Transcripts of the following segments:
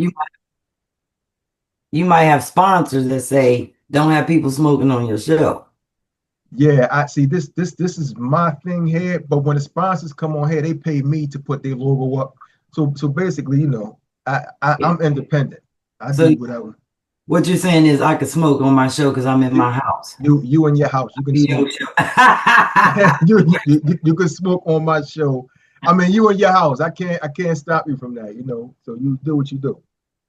You you might have sponsors that say don't have people smoking on your show. Yeah, I see this is my thing here. But when the sponsors come on here, they pay me to put their logo up. So basically, I'm independent. I So do whatever. what you're saying is I could smoke on my show because I'm in You my house. you in your house, you can Your smoke. show. You can smoke on my show. I mean, you in your house. I can't stop you from that. So you do what you do.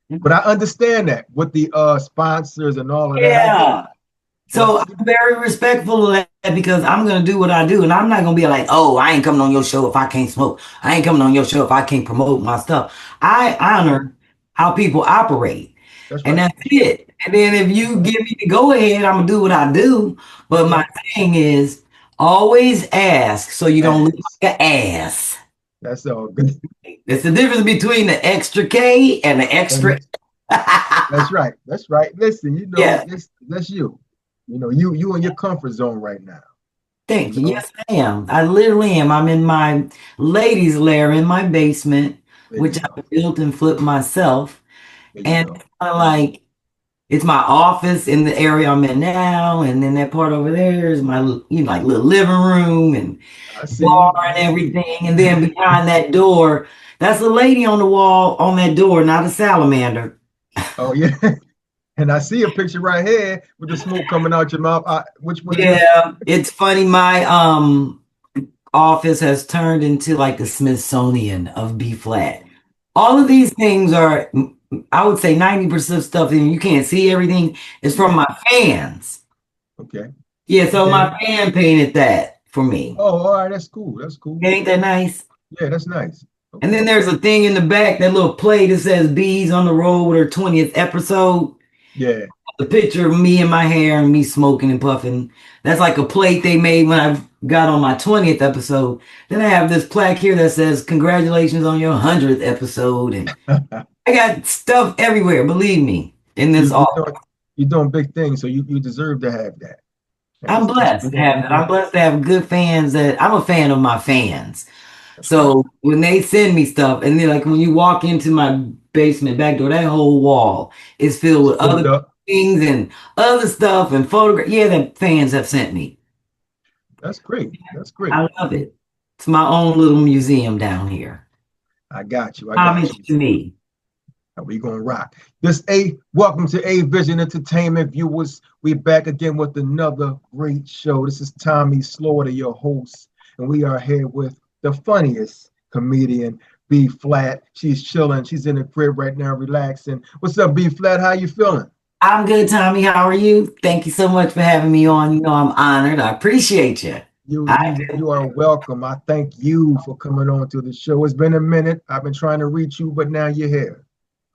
But I understand that with the sponsors and all of that. I get it. Yeah. But So I'm very respectful of that because I'm gonna do what I do, and I'm not gonna be like, "Oh, I ain't coming on your show if I can't smoke. I ain't coming on your show if I can't promote my stuff." I honor how people operate, that's and right. that's That's right. it. And then if That's you right. give me the go ahead, I'm gonna do what I do. That's But my right. thing is always ask so you don't look Ass. like an ass. That's all good. It's the difference between the extra K and the extra. And that's right. That's right. Listen, Yeah. that's you. You in your comfort zone right now. You Thank you. know, Yes, I am. I literally am. I'm in my ladies' lair in my basement, there you which go. I built and flipped myself. There you And go. it's kind of like it's my office in the area I'm in now, and then that part over there is my like little living room and I see bar you. I and see everything. And you. then behind that door, that's a lady on the wall on that door, not a salamander. Oh yeah. And I see a picture right here with the smoke coming out your mouth. Which one is that? Yeah, it's funny. My office has turned into like the Smithsonian of B-Flat. All of these things are, I would say 90% of stuff, and you can't see everything, is from Yeah. my fans. Okay. Yeah, so Okay. my fan painted that for me. Oh, all right. That's cool. That's cool. Ain't that nice? Yeah, that's nice. And Okay. then there's a thing in the back, that little plate that says Bees on the Road with her 20th episode. Yeah. The picture of me and my hair and me smoking and puffing. That's like a plate they made when I got on my 20th episode. Then I have this plaque here that says, Congratulations on your 100th episode. And I got stuff everywhere, believe me, in you this you office. doing you're doing big things, so you deserve to have that. I'm That's blessed good. to have that. I'm blessed to have good fans that I'm a fan of my fans. That's right. So when they send me stuff, and then like when you walk into my basement back door, that whole wall is filled It's with filled other up. things and other stuff and photographs. Yeah, that fans have sent me. That's great. That's great. I love it. It's my own little museum down here. I got you. I got Homage you. to me. We gonna rock. Welcome to A Vision Entertainment viewers. We're back again with another great show. This is Tommy Slaughter, your host, and we are here with the funniest comedian, B-Flat. She's chilling. She's in the crib right now, relaxing. What's up, B-Flat? How you feeling? I'm good, Tommy. How are you? Thank you so much for having me on. You know, I'm honored. I appreciate you. You I you you are welcome. I thank you for coming on to the show. It's been a minute. I've been trying to reach you, but now you're here,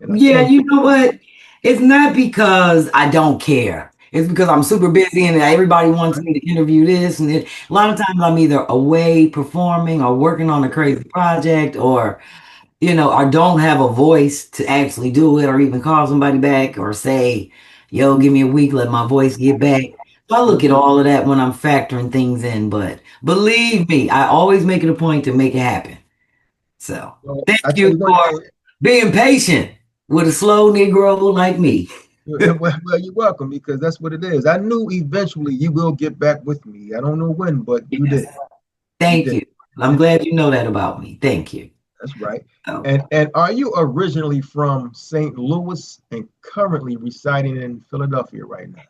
and I Yeah, thank you you. know what? It's not because I don't care. It's because I'm super busy and everybody wants Right? me to interview this. And a lot of times I'm either away performing or working on a crazy project or, I don't have a voice to actually do it or even call somebody back or say, yo, give me a week, let my voice get back. So I look at all of that when I'm factoring things in. But believe me, I always make it a point to make it happen. So Well, thank I tell you you one for thing. being patient with a slow Negro like me. Well, you're welcome because that's what it is. I knew eventually you will get back with me. I don't know when, but you Yes. did. You Thank did. you. I'm glad you know that about me. Thank you. That's right. So, And are you originally from St. Louis and currently residing in Philadelphia right now?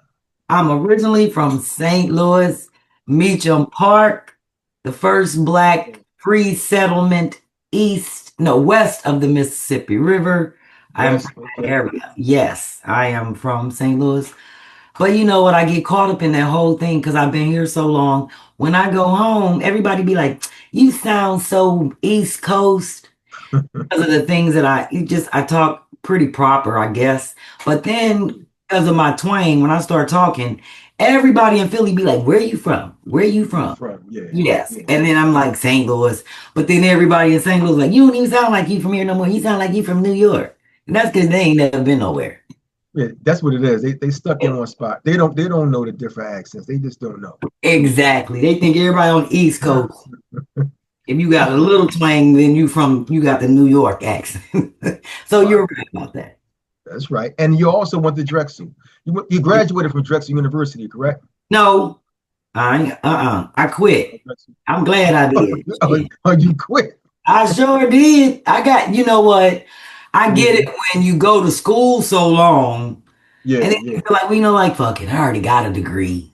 I'm originally from St. Louis, Meacham Park, the first black free settlement west of the Mississippi River. I'm from West. that Okay. area. Yes, I am from St. Louis. But you know what? I get caught up in that whole thing because I've been here so long. When I go home, everybody be like, you sound so East Coast because of the things that I talk pretty proper, I guess. But then because of my twang, when I start talking, everybody in Philly be like, where you from? Where you You from? from? Yeah. Yes. Yeah. And then I'm like, St. Louis. But then everybody in St. Louis like, you don't even sound like you from here no more. You sound like you from New York. And that's because they ain't never been nowhere. Yeah, that's what it is. They stuck in one spot. They don't know the different accents. They just don't know. Exactly. They think everybody on the East Coast, if you got a little twang, then you got the New York accent. So Right. you're right about that. That's right. And you also went to Drexel. You graduated from Drexel University, correct? No, I quit. Drexel. I'm glad I did. Shit. Oh, you quit. I sure did. I got, you know what? I get Mhm. it when you go to school so long and Yeah, then you yeah, feel like, we know, like, fuck it, I already got a degree.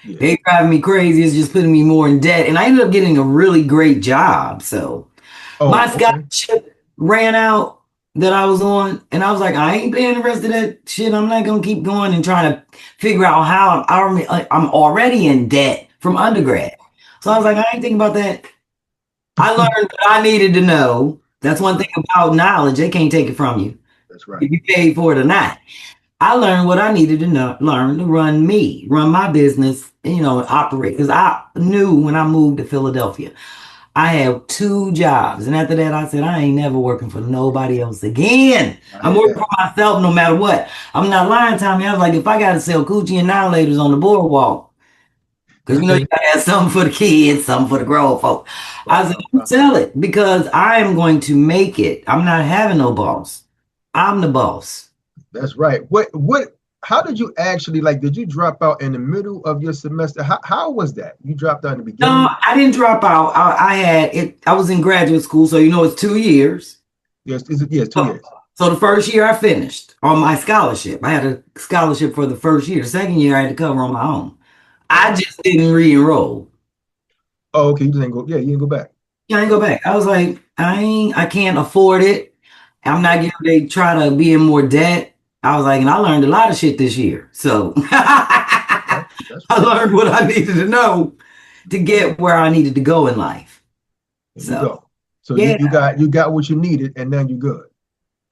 yeah. They driving me crazy. It's just putting me more in debt. And I ended up getting a really great job. So my Oh, okay. scholarship ran out that I was on, and I was like, I ain't paying the rest of that shit. I'm not gonna keep going and trying to figure out how I'm already in debt from undergrad. So I was like, I ain't thinking about that. I learned what I needed to know. That's That's one right. thing about knowledge. They can't take it from you That's right. if you paid for it or not. I learned what I needed to know, learn to run my business, operate. Because I knew when I moved to Philadelphia, I have two jobs. And after that, I said, I ain't never working for nobody else again. I I'm hear working that. for myself no matter what. I'm not lying, Tommy. I was like, if I got to sell coochie and annihilators on the boardwalk, because you got to have something for the kids, something for the grown folk. I said, Wow, I'm sell it because I am going to make it. I'm not having no boss. I'm the boss. that's right. How did you actually like? Did you drop out in the middle of your semester? How was that? You dropped out in the No, beginning? I didn't drop out. I had it. I was in graduate school, so it's 2 years. Yes, is it? Yes, 2 years. So the first year I finished on my scholarship. I had a scholarship for the first year. The second year I had to cover on my own. I Oh, just didn't re-enroll. oh, okay. You didn't go. Yeah, you didn't go back. Yeah, I didn't go back. I was like, I can't afford it. I'm not Yeah, getting ready to try to be in more debt. I was like, and I learned a lot of shit this year. So okay, I that's right. learned what I needed to know to get where I needed to go in life. There you So go. So you yeah. you got what you needed, and then you're good.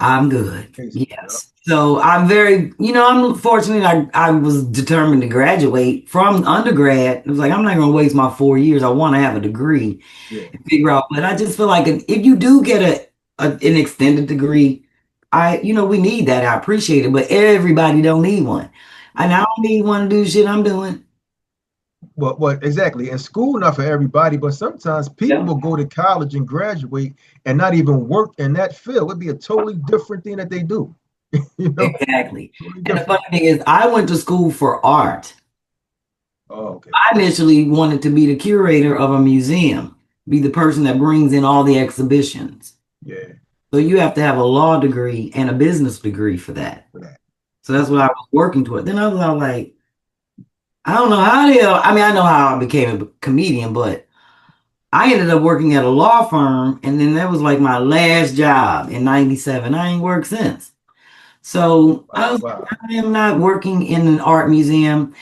I'm good. Basically, yeah. Yes. So I'm very, I'm fortunate. I was determined to graduate from undergrad. It was like, I'm not going to waste my 4 years. I want to have a degree Yeah, and figure out. But I just feel like if you do get an extended degree, we need that. I appreciate it. But everybody don't need one. And yeah. I don't need one to do shit I'm doing. Well, exactly. And school not for everybody, but sometimes people Yeah. will go to college and graduate and not even work in that field. It'd be a totally different thing that they do. You know, Exactly. totally And the different. funny thing is, I went to school for art. Oh, okay. I initially wanted to be the curator of a museum, be the person that brings in all the exhibitions. Yeah, So you have to have a law degree and a business degree for that. for that. So that's what Okay. I was working toward. Then I was all like, I don't know how the hell. I mean, I know how I became a comedian, but I ended up working at a law firm, and then that was like my last job in '97. I ain't worked since. So I Wow, was wow. like, I am not working in an art museum.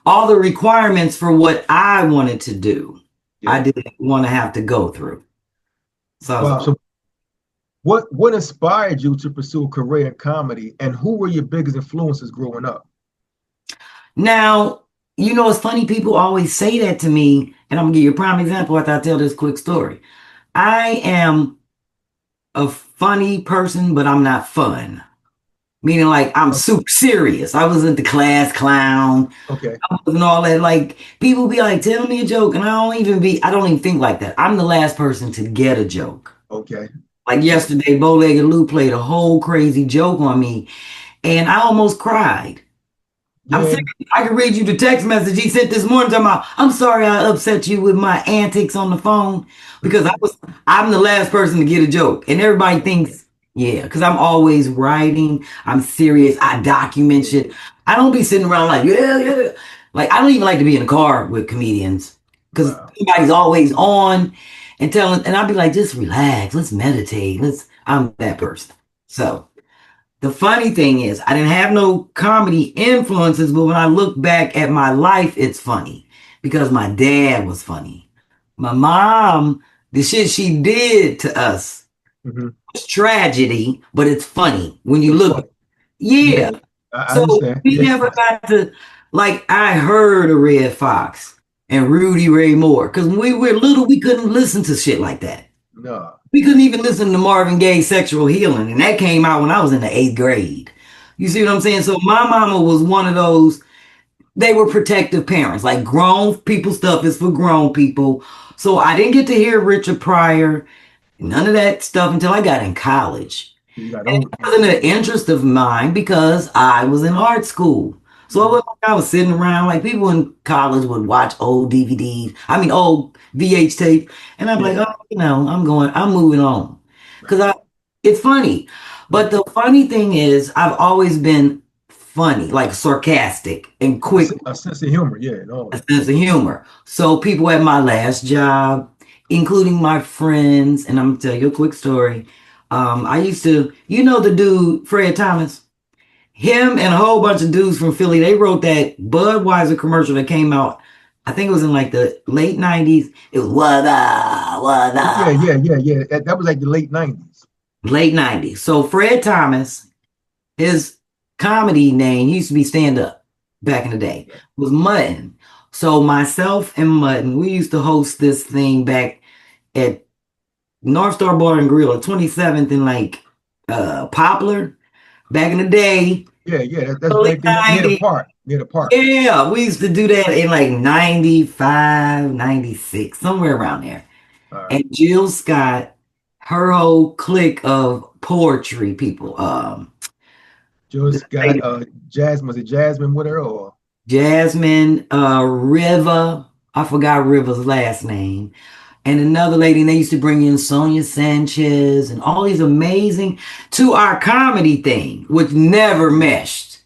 All the requirements for what I wanted to do, I Yeah. didn't want to have to go through. So I was Wow. like, So what inspired you to pursue a career in comedy, and who were your biggest influences growing up? now, it's funny. People always say that to me, and I'm gonna give you a prime example after I tell this quick story. I am a funny person, but I'm not fun. Meaning, like, I'm Oh, super serious. I wasn't the class clown. okay. I wasn't all that. Like, people be like, tell me a joke, and I don't even think like that. I'm the last person to get a joke. Okay. Like Okay. yesterday, Bow-Legged Lou played a whole crazy joke on me, and I almost cried. I'm Yeah. serious. I can read you the text message he sent this morning talking about, I'm sorry I upset you with my antics on the phone because I'm the last person to get a joke. And everybody Okay. thinks, yeah, because I'm always writing. I'm serious. I document Yeah. shit. I don't be sitting around like, yeah, yeah. Like, I don't even like to be in a car with comedians because Wow. somebody's always on and I'll be like, just relax. Let's meditate. I'm that person. So the funny thing is, I didn't have no comedy influences, but when I look back at my life, it's funny because my dad was funny. My mom, the shit she did to us Hmm. was tragedy, but it's funny when you But it's look. funny. Yeah. Yeah. I So understand. we Yeah. never got to, like, I heard a Red Fox and Rudy Ray Moore because when we were little, we couldn't listen to shit like that. No. We couldn't even listen to Marvin Gaye's Sexual Healing, and that came out when I was in the eighth grade. You see what I'm saying? So my mama was one of those, they were protective parents. Like grown people stuff is for grown people. So I didn't get to hear Richard Pryor, none of that stuff until I got in college. You got And old. it wasn't an interest of mine because I was in art school. So it Mhm. wasn't like I was sitting around like people in college would watch old DVDs, I mean old VH tape, and I'm like, Yeah. oh, I'm moving on. Because Right. it's funny. Mhm. But the funny thing is I've always been funny, like sarcastic and quick A sense of humor. Yeah, and all that. sense of humor. So people at my last job, including my friends, and I'm gonna tell you a quick story. I used to, the dude Fred Thomas, him and a whole bunch of dudes from Philly. They wrote that Budweiser commercial that came out. I think it was in like the late '90s. It was what Yeah, up, yeah, yeah, yeah. That was like the late 90s. late '90s. So Fred Thomas, his comedy name used to be stand up back in the day, Okay. was Mutton. So myself and Mutton, we used to host this thing back at North Star Bar and Grill at 27th and like Poplar back in the day, Yeah, yeah. That's early right there near the 90s. park. Near the park. Yeah, we used to do that in like 95, 96, somewhere around there. All right. And Jill Scott, her whole clique of poetry people, this Just got lady Jasmine. Was it Jasmine with her or Jasmine, Riva, I forgot Riva's last name, and another lady, and they used to bring in Sonia Sanchez and all these amazing to our comedy thing, which never meshed.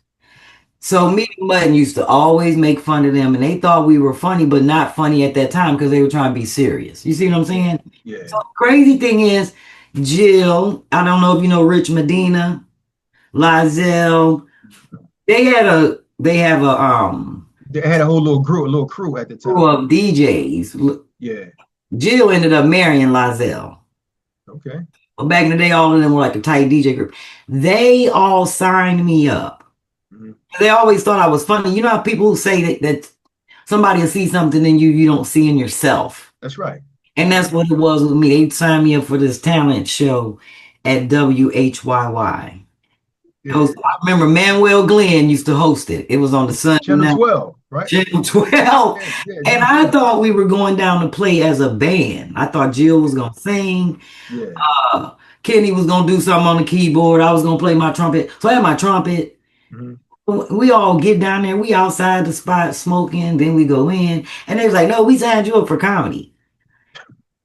So me and Mutton used to always make fun of them, and they thought we were funny, but not funny at that time because they were trying to be serious. You see what I'm yeah, saying? yeah. So the crazy thing is, Jill, I don't know if you know Rich Medina, Lizelle, they have They had a whole little crew at the crew time. of DJs. Yeah. Jill ended up marrying Lizelle. Okay. But back in the day, all of them were like a tight DJ group. They all signed me up. Mhm. They always thought I was funny. You know how people say that somebody will see something in you don't see in yourself. That's right. And That's that's right. what it was with me. They signed me up for this talent show at WHYY. Yeah. I remember Manuel Glenn used to host it. It was on the Sunday Channel night, 12, right? Channel 12. Yeah, yeah, And Channel I 12. thought we were going down to play as a band. I thought Jill was going to sing. Yeah. Uh, Kenny was going to do something on the keyboard. I was going to play my trumpet. So I had my trumpet. Mhm. We all get down there. We outside the spot smoking. Then we go in. And they was like, no, we signed you up for comedy.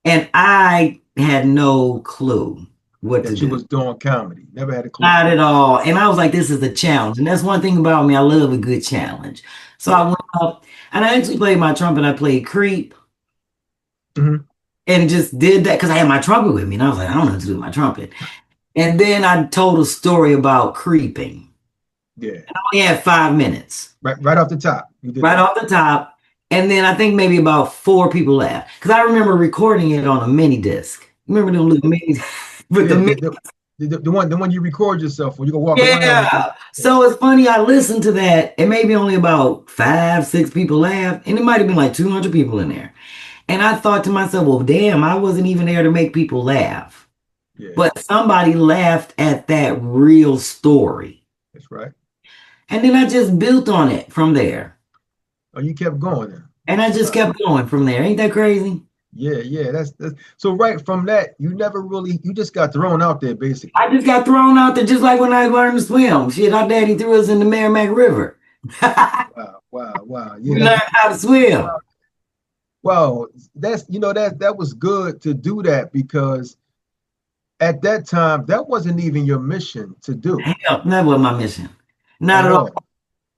And I had no clue what to That you do. was doing comedy. Never had a clue. Not at all. And I was like, this is a challenge. And that's one thing about me. I love a good challenge. So I Yeah. went up and I actually played my trumpet. I played Creep Hmm. and just did that because I had my trumpet with me. And I was like, I don't know what to do with my trumpet. And then I told a story about creeping. Yeah. I only had 5 minutes Right off the top. You did right that. off the top. And then I think maybe about four people laughed because I remember recording it on a mini disc. Remember them little mini with Yeah, the mini. the one you record yourself when you go walk around with it. Yeah. So it's funny. I listened to that and maybe only about five, six people laughed. And it might have been like 200 people in there. And I thought to myself, well, damn, I wasn't even there to make people laugh. Yeah, But somebody laughed at that real story. that's right. And then I just built on it from there. Oh, you kept going then. And I just Wow. kept going from there. Ain't that crazy? Yeah, yeah. That's so right from that, you never really you just got thrown out there basically. I just got thrown out there just like when I learned to swim. Shit, our daddy threw us in the Merrimack River. Wow, wow, wow. We Yeah, learned how to swim. well, that's that was good to do that because at that time that wasn't even your mission to do Hell, that wasn't my mission. Not at at all. all.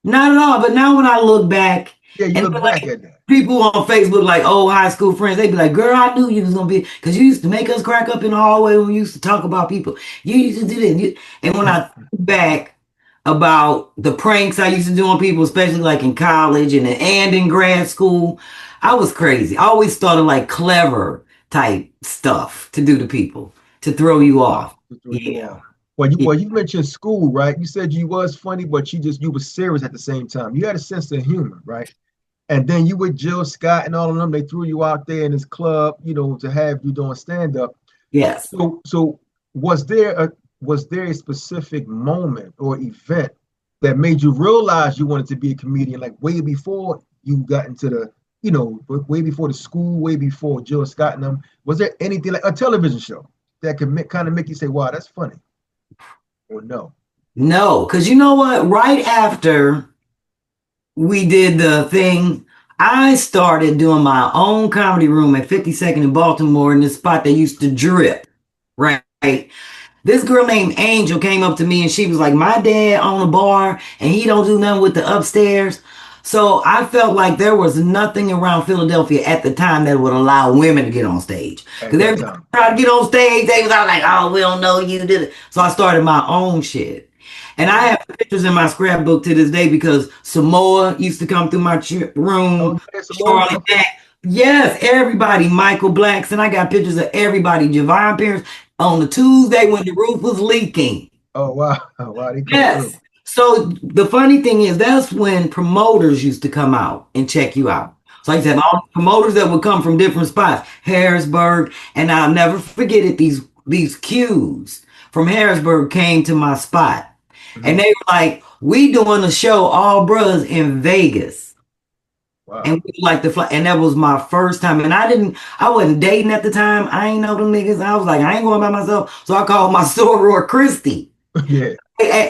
Not at all. But now when I look back, Yeah, you and look back at that. people on Facebook, like old high school friends, they be like, girl, I knew you was going to be, because you used to make us crack up in the hallway when we used to talk about people. You used to do this. And when I think back about the pranks I used to do on people, especially like in college and in grad school, I was crazy. I always thought of like clever type stuff to do to people to throw you Wow, off. to throw you Yeah. off. Well, you Yeah. well, you mentioned school, right? You said you was funny, but you were serious at the same time. You had a sense of humor, right? And then you with Jill Scott and all of them, they threw you out there in this club, to have you doing stand up. Yes. So was there a specific moment or event that made you realize you wanted to be a comedian, like way before you got into way before the school, way before Jill Scott and them? Was there anything like a television show that could kind of make you say, "Wow, that's funny"? Or no? No, because you know what? Right after we did the thing, I started doing my own comedy room at 52nd in Baltimore in this spot that used to drip. Right. This girl named Angel came up to me and she was like, my dad own a bar and he don't do nothing with the upstairs. So I felt like there was nothing around Philadelphia at the time that would allow women to get on stage. At Because that everybody time. tried to get on stage, they was all like, oh, we don't know you did it. So I started my own shit. And I have pictures in my scrapbook to this day because Samoa used to come through my Oh room. yeah, Samoa. Charlie Okay. Mack. Yes, everybody. Michael Blackson. I got pictures of everybody. Javon Pierce on the Tuesday when the roof was leaking. Oh wow, wow, they come through. Yes. So the funny thing is, that's when promoters used to come out and check you out. So like I said, all the promoters that would come from different spots, Harrisburg, and I'll never forget it. These cues from Harrisburg came to my spot, and Hmm. they were like, "We doing a show, all brothers in Vegas." Wow. And we like to fly, and that was my first time. And I wasn't dating at the time. I ain't know them niggas. I was like, I ain't going by myself. So I called my soror Christy. Yeah.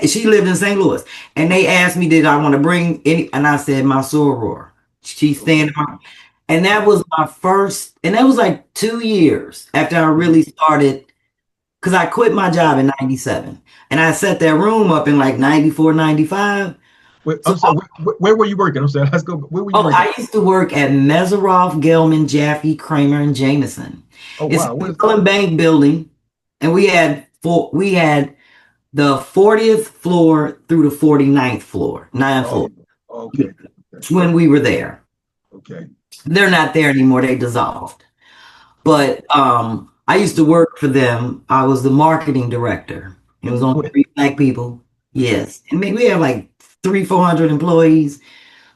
She lived in St. Louis, and they asked me, did I want to bring any? And I said, my soror. She's Okay. standing by. And that was my first, and that was like 2 years after I Mhm. really started, because I quit my job in 97. And I set that room up in like 94, 95. Wait, So, I'm sorry. Where were you working? I'm sorry. Let's go. Where were you oh, working? I used to work at Meseroff, Gelman, Jaffe, Kramer, and Jameson. Oh It's wow. a What is? Mellon Bank building, and we had the 40th floor through the 49th floor, nine Oh. floors Okay. Okay. when we were there. Okay. They're not there anymore. They dissolved. But I used to work for them. I was the marketing director. It And was you only quit. 3 black people. Okay. Yes. And we have like 400 employees.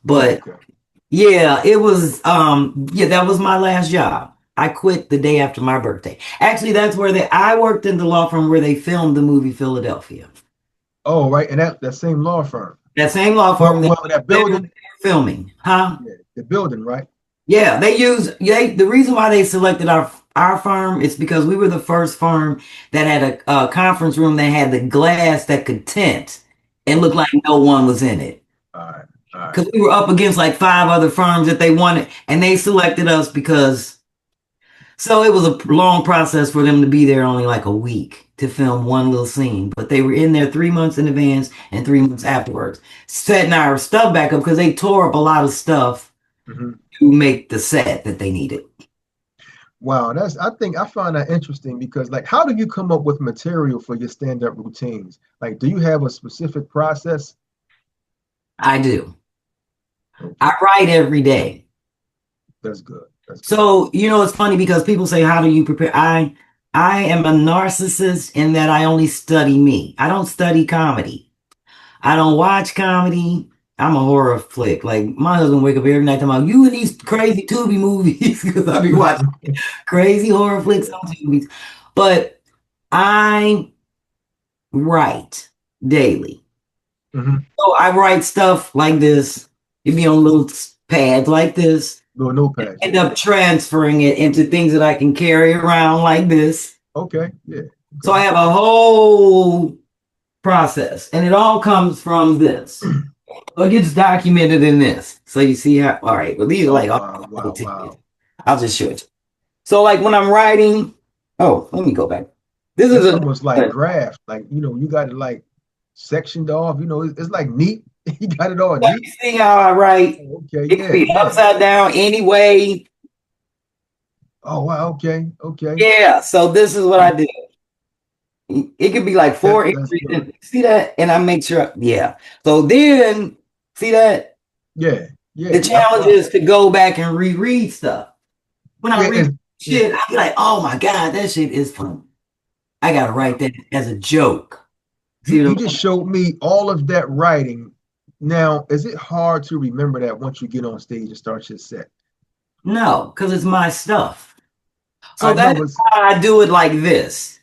Oh, But okay. yeah, it was yeah, that was my last job. I quit the day after my birthday. Actually, that's where I worked in the law firm where they filmed the movie Philadelphia. Oh, right. And that same law firm. That same law Well, firm that well, that they were building. filming, huh? Yeah, the building, right? Yeah, the reason why they selected our firm is because we were the first firm that had a conference room that had the glass that could tint and look Okay. like no one was in it. All right. All right. Because we were up against like 5 other firms that they wanted, and they selected us because so it was a long process for them to be there only like a week to film one little scene, but they were in there 3 months in advance and 3 months afterwards, setting our stuff back up because they tore up a lot of stuff Hmm. to make the set that they needed. Wow, I think I find that interesting because like how do you come up with material for your stand-up routines? Like do you have a specific process? I do. I Okay, write every day. that's good. That's good. So, it's funny because people say, how do you prepare? I am a narcissist in that I only study me. I don't study comedy. I don't watch comedy. I'm a horror flick. Like my husband wake up every night talking about you and these crazy Tubi movies because I be watching crazy horror flicks Yeah. on Tubi. But I write daily. Hmm. So I write stuff like this. It be on little pads like this. Little notepads, End yeah. up transferring it into things that I can carry around like this. Okay, yeah. So Okay. I have a whole process, and it all comes from this. So it gets documented in this. So you see how, all right, well, these are Oh like wow, all wow, tidbits. wow. I'll just show it. So, like when I'm writing, oh, let me go back. This is That's a, almost like graph. Like, you got it like sectioned off, it's like neat. You got it all neat. you see how I write? Oh, okay, It can yeah, be yeah. upside down anyway. Oh wow, okay, okay. Yeah, so this is what I do. It could be like four That's good. entries. See that? And I make sure, yeah. So then, see that? Yeah, yeah, The yeah. challenge Wow. is to go back and reread stuff. When I Yeah, read yeah. shit, I be like, oh my God, that shit is fun. I gotta write Wow. that as a joke. See You what just I'm showed me all of that writing. Now, is it hard to remember that once you get on stage and start your set? No, because it's my stuff. So I know, that's but why I do it like this.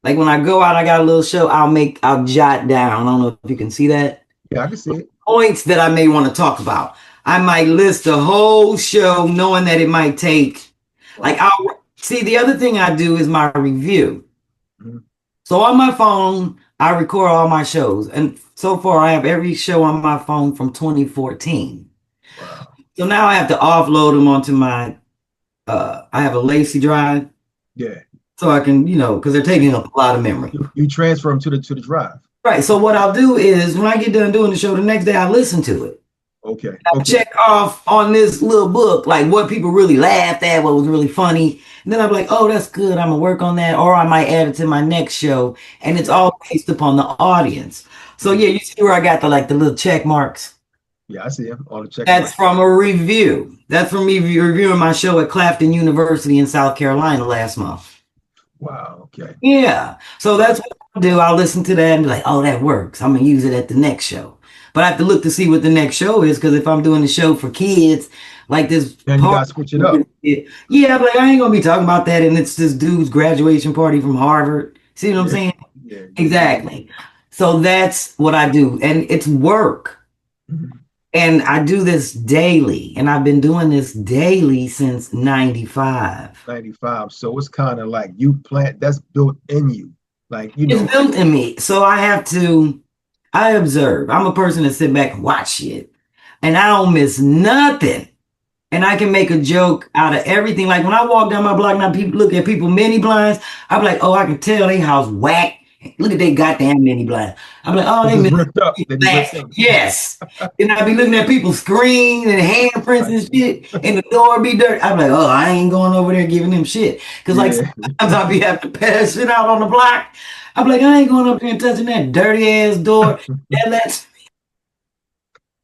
Like when I go out, I got a little show, I'll jot down. I don't know if you can see that. yeah, I can see it. Points that I may want to talk about. I might list the whole show knowing that it might take, like, Wow. I'll see the other thing I do is my review. Mhm. So on my phone, I record all my shows, and so far I have every show on my phone from 2014. Wow. So now I have to offload them onto my. I have a lacy drive, Yeah. so I can, because they're taking up a lot of memory. You transfer them to the drive. Right. So what I'll do is when I get done doing the show, the next day I listen to it. Okay. I Okay. check off on this little book, like what people really laughed at, what was really funny. And then I'm like, oh, that's good. I'm gonna work on that, or I might add it to my next show. And it's all based upon the audience. So yeah, you see where I got the little check marks. Yeah, I see them. All the check That's marks. from a review. That's from me reviewing my show at Clafton University in South Carolina last month. Wow. Okay. Yeah. So that's what I'll do. I'll listen to that and be like, oh, that works. I'm gonna use it at the next show. But I have to look to see what the next show is, because if I'm doing the show for kids, like this And you gotta switch it up. yeah, I'm like, I ain't gonna be talking about that. And it's this dude's graduation party from Harvard. See what I'm saying? Yeah. Exactly. So that's what I do. And it's work. Mhm. And I do this daily. And I've been doing this daily since 95. 95. So it's kind of like that's built in you. Like, It's built in me. So I observe. I'm a person that sit back and watch shit. And I don't miss nothing. And I can make a joke out of everything. Like when I walk down my block, now people look at people mini blinds. I'm like, oh, I can tell they house whack. Look at they goddamn mini blinds. I'm like, oh, they just ripped up. Yes. And I be looking at people's screen and handprints and shit, and the door be dirty. I'm like, oh, I ain't going over there giving them shit. Because like sometimes I'll be having to pass shit out on the block. I'm like, I ain't going up there and touching that dirty ass door.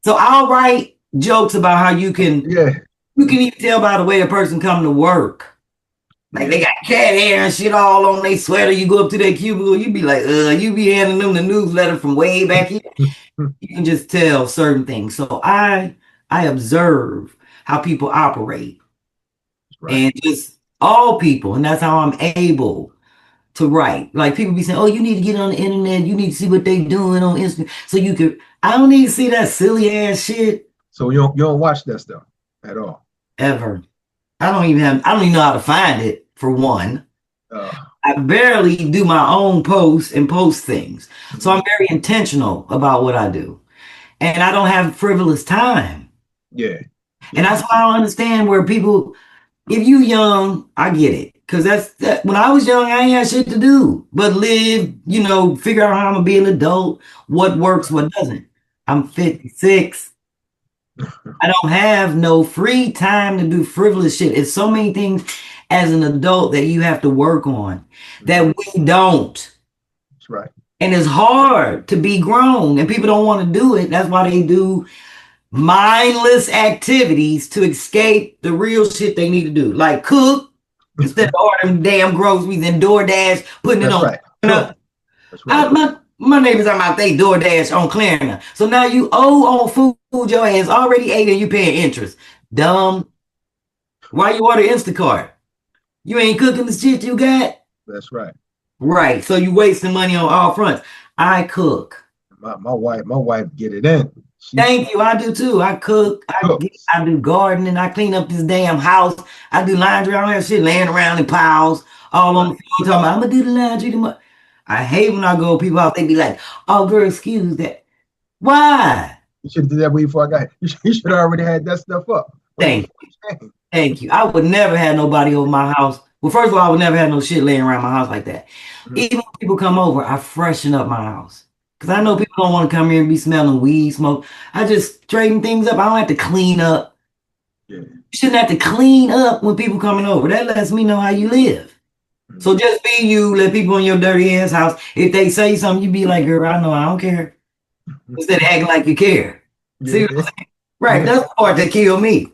So I'll write jokes about how you can even tell by the way a person come to work. Like they got cat hair and shit all on their sweater. You go up to their cubicle, you be like, you be handing them the newsletter from way back here. You can just tell certain things. So I observe how people operate. Right. And just all people. And that's how I'm able to write. Like people be saying, oh, you need to get on the internet. You need to see what they doing on Instagram. So you could, I don't need to see that silly ass shit. So you don't watch that stuff at all? Ever. I don't even know how to find it, for one. I barely do my own posts and post things. Mm-hmm. So I'm very intentional about what I do. And I don't have frivolous time. Yeah. And that's why I don't understand where people, if you young, I get it. Because that when I was young, I ain't had shit to do but live, figure out how I'm going to be an adult, what works, what doesn't. I'm 56. I don't have no free time to do frivolous shit. It's so many things as an adult that you have to work on that we don't. That's right. And it's hard to be grown, and people don't want to do it. That's why they do mindless activities to escape the real shit they need to do, like cook instead of ordering damn groceries and DoorDash, putting it on. Right. That's right. My neighbors are about they DoorDash on Clarina. So now you owe on food your ass already ate and you paying interest. Dumb. Why you order Instacart? You ain't cooking the shit you got? That's right. Right. So you wasting money on all fronts. I cook. My wife get it in. Thank you. I do too. I cook. I do gardening. I clean up this damn house. I do laundry. I don't have shit laying around in piles all on the floor talking about, I'm gonna do the laundry. I hate when I go to people's house, they be like, oh, girl, excuse that. Why? You should have did that way before I got here. You should have already had that stuff up. Thank you. I would never have nobody over my house. Well, first of all, I would never have no shit laying around my house like that. Mm-hmm. Even when people come over, I freshen up my house. Because I know people don't want to come here and be smelling weed smoke. I just straighten things up. I don't have to clean up. Yeah. You shouldn't have to clean up when people coming over. That lets me know how you live. So just be you, let people in your dirty ass house. If they say something, you be like, girl, I know, I don't care. Instead of acting like you care. Yeah. See what I'm saying? Right, yeah. That's the part that killed me.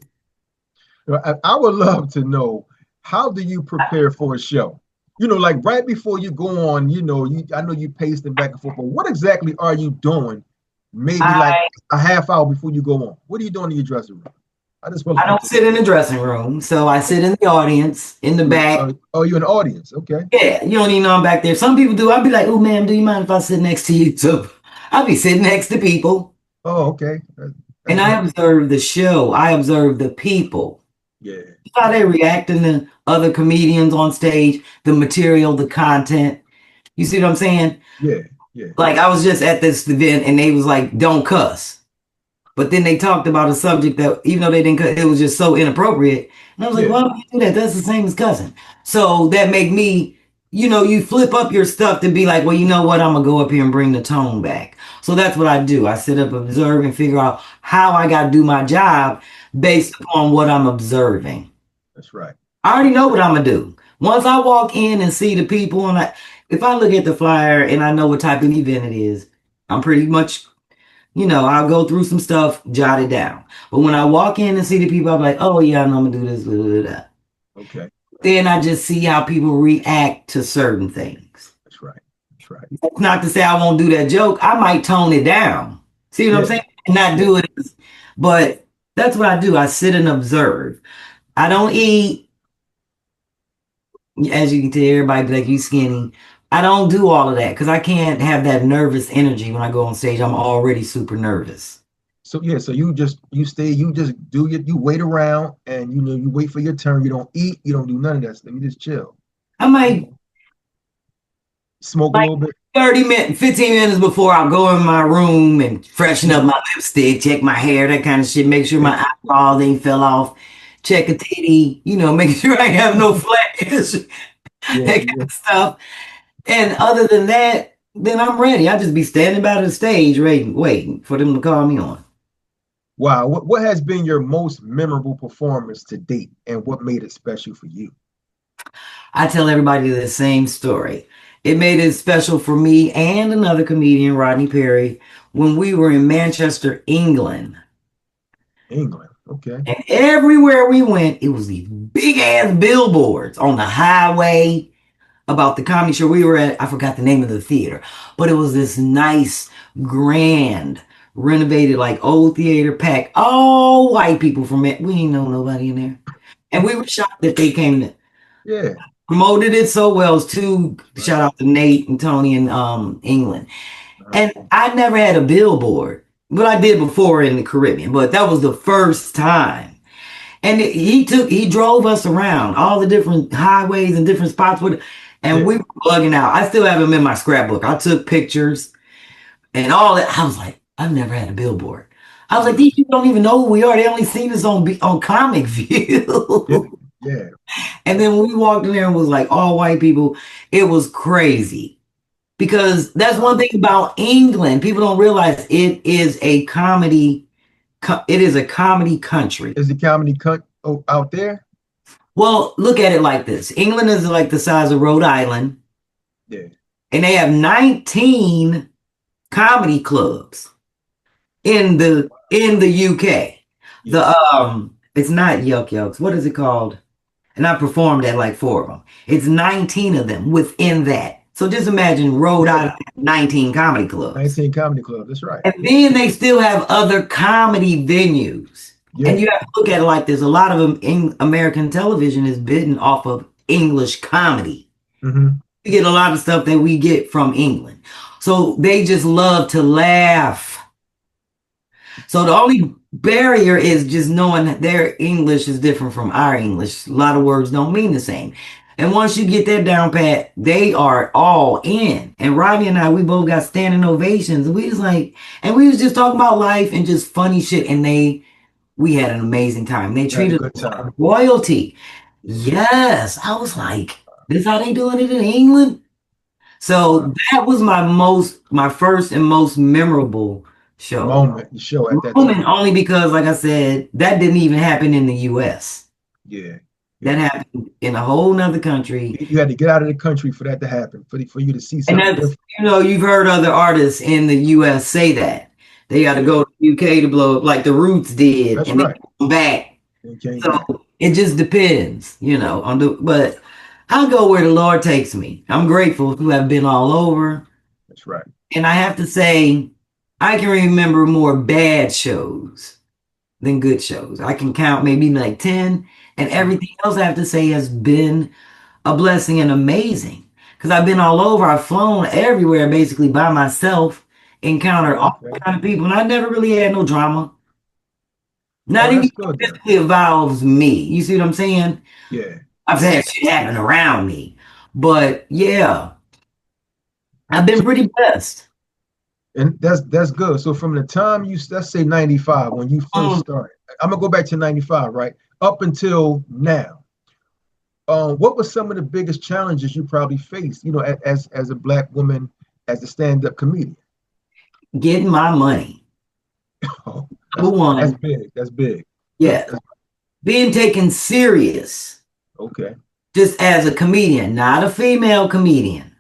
I would love to know, how do you prepare for a show? Like right before you go on, I know you pacing back and forth, but what exactly are you doing? Maybe like a half hour before you go on. What are you doing in your dressing room? I don't sit in the dressing room, so I sit in the audience, in the back. Oh, you're in the audience, okay. Yeah, you don't even know I'm back there. Some people do. I'll be like, oh, ma'am, do you mind if I sit next to you? So I'll be sitting next to people. Oh, okay. And I observe the show. I observe the people. Yeah. How they reacting to other comedians on stage, the material, the content. You see what I'm saying? Yeah. Yeah. Like I was just at this event and they was like, don't cuss. But then they talked about a subject that, even though they didn't cuss, it was just so inappropriate. And I was like, Yeah. why would you do that? That's the same as cussing. So that make me, you flip up your stuff to be like, well, you know what? I'm gonna go up here and bring the tone back. So that's what I do. I sit up, observe, and figure out how I gotta do my job based upon what I'm observing. That's right. I already know what I'm gonna do. Once I walk in and see the people, and if I look at the flyer and I know what type of event it is, I'm pretty much, I'll go through some stuff, jot it down. But when I walk in and see the people, I'm like, oh yeah, I know I'm gonna do this, blah, blah, blah. Okay. Then I just see how people react to certain things. That's right. That's right. That's not to say I won't do that joke. I might tone it down. See what I'm Yeah. saying? And not Yeah. do it. But that's what I do. I sit and observe. I don't eat. As you can tell, everybody be like, you skinny. I don't do all of that because I can't have that nervous energy when I go on stage. I'm already super nervous. So yeah, so you just do you wait around and you wait for your turn. You don't eat, you don't do none of that stuff. You just chill. I might Smoke a like little bit. 30 minutes, 15 minutes before I go in my room and freshen up my lipstick, check my hair, that kind of shit, make sure my eyeballs ain't fell off, check a titty, make sure I have no flash, that Yeah, kind yeah. of stuff. And other than that, then I'm ready. I just be standing by the stage waiting for them to call me on. Wow. What has been your most memorable performance to date and what made it special for you? I tell everybody the same story. It made it special for me and another comedian, Rodney Perry, when we were in Manchester, England. England. Okay. And everywhere we went, it was these big ass billboards on the highway about the comedy show we were at. I forgot the name of the theater, but it was this nice, grand, renovated, like old theater packed. All white people from it. We ain't know nobody in there. And we were shocked that they came to Yeah. promoted it so well. It's two Right. shout out to Nate and Tony in England. Uh-huh. And I never had a billboard, but I did before in the Caribbean. But that was the first time. And he drove us around all the different highways and different spots and Yeah. we were bugging out. I still have them in my scrapbook. I took pictures and all that. I was like, I've never had a billboard. I was like, these people don't even know who we are. They only seen us on Comic Yeah. View. Yeah. And then when we walked in there and was like all white people, it was crazy. Because that's one thing about England. People don't realize it is a comedy country. Is the comedy cut out there? Well, look at it like this. England is like the size of Rhode Island, Yeah. and they have 19 comedy clubs in the UK. Yeah. It's not Yuck Yucks. What is it called? And I performed at like 4 of them. It's 19 of them within that. So just imagine Rhode Yeah. Island, 19 comedy clubs. 19 comedy club. That's right. And then they still have other comedy venues. Yeah. And you have to look at it like this. A lot of them in American television is bitten off of English comedy. Mm-hmm. We get a lot of stuff that we get from England. So they just love to laugh. So the only barrier is just knowing that their English is different from our English. A lot of words don't mean the same. And once you get that down pat, they are all in. And Rodney and I, we both got standing ovations. And we was just talking about life and just funny shit. And we had an amazing time. They Had a treated good us time. like royalty. Yeah. Yes. I was like, this how they doing it in England? So Wow. that was my first and most memorable show. Moment, the show at that Moment time. only because, like I said, that didn't even happen in the US. Yeah. That happened in a whole nother country. You had to get out of the country for that to happen, for you to see And something that's, different. you've heard other artists in the US say that. They got to go to the UK to blow up like the Roots did. That's and right. they come back. They came So back. it just depends, but I'll go where the Lord takes me. I'm grateful to have been all over. That's right. And I have to say, I can remember more bad shows than good shows. I can count maybe like 10, and everything else I have to say has been a blessing and amazing. Because I've been all over. I've flown everywhere basically by myself, encountered all Okay. kind of people, and I never really had no drama. Not Oh, even that's good then. physically involves me. You see what I'm saying? Yeah. I've had shit happen around me. But yeah, I've been pretty blessed. And that's good. So from the time let's say 95, when you first started, I'm gonna go back to 95, right? Up until now. What were some of the biggest challenges you probably faced, as a Black woman, as a stand-up comedian? Getting my money. Oh, Number that's one, big. That's big. yeah. Being taken serious Okay. just as a comedian, not a female comedian,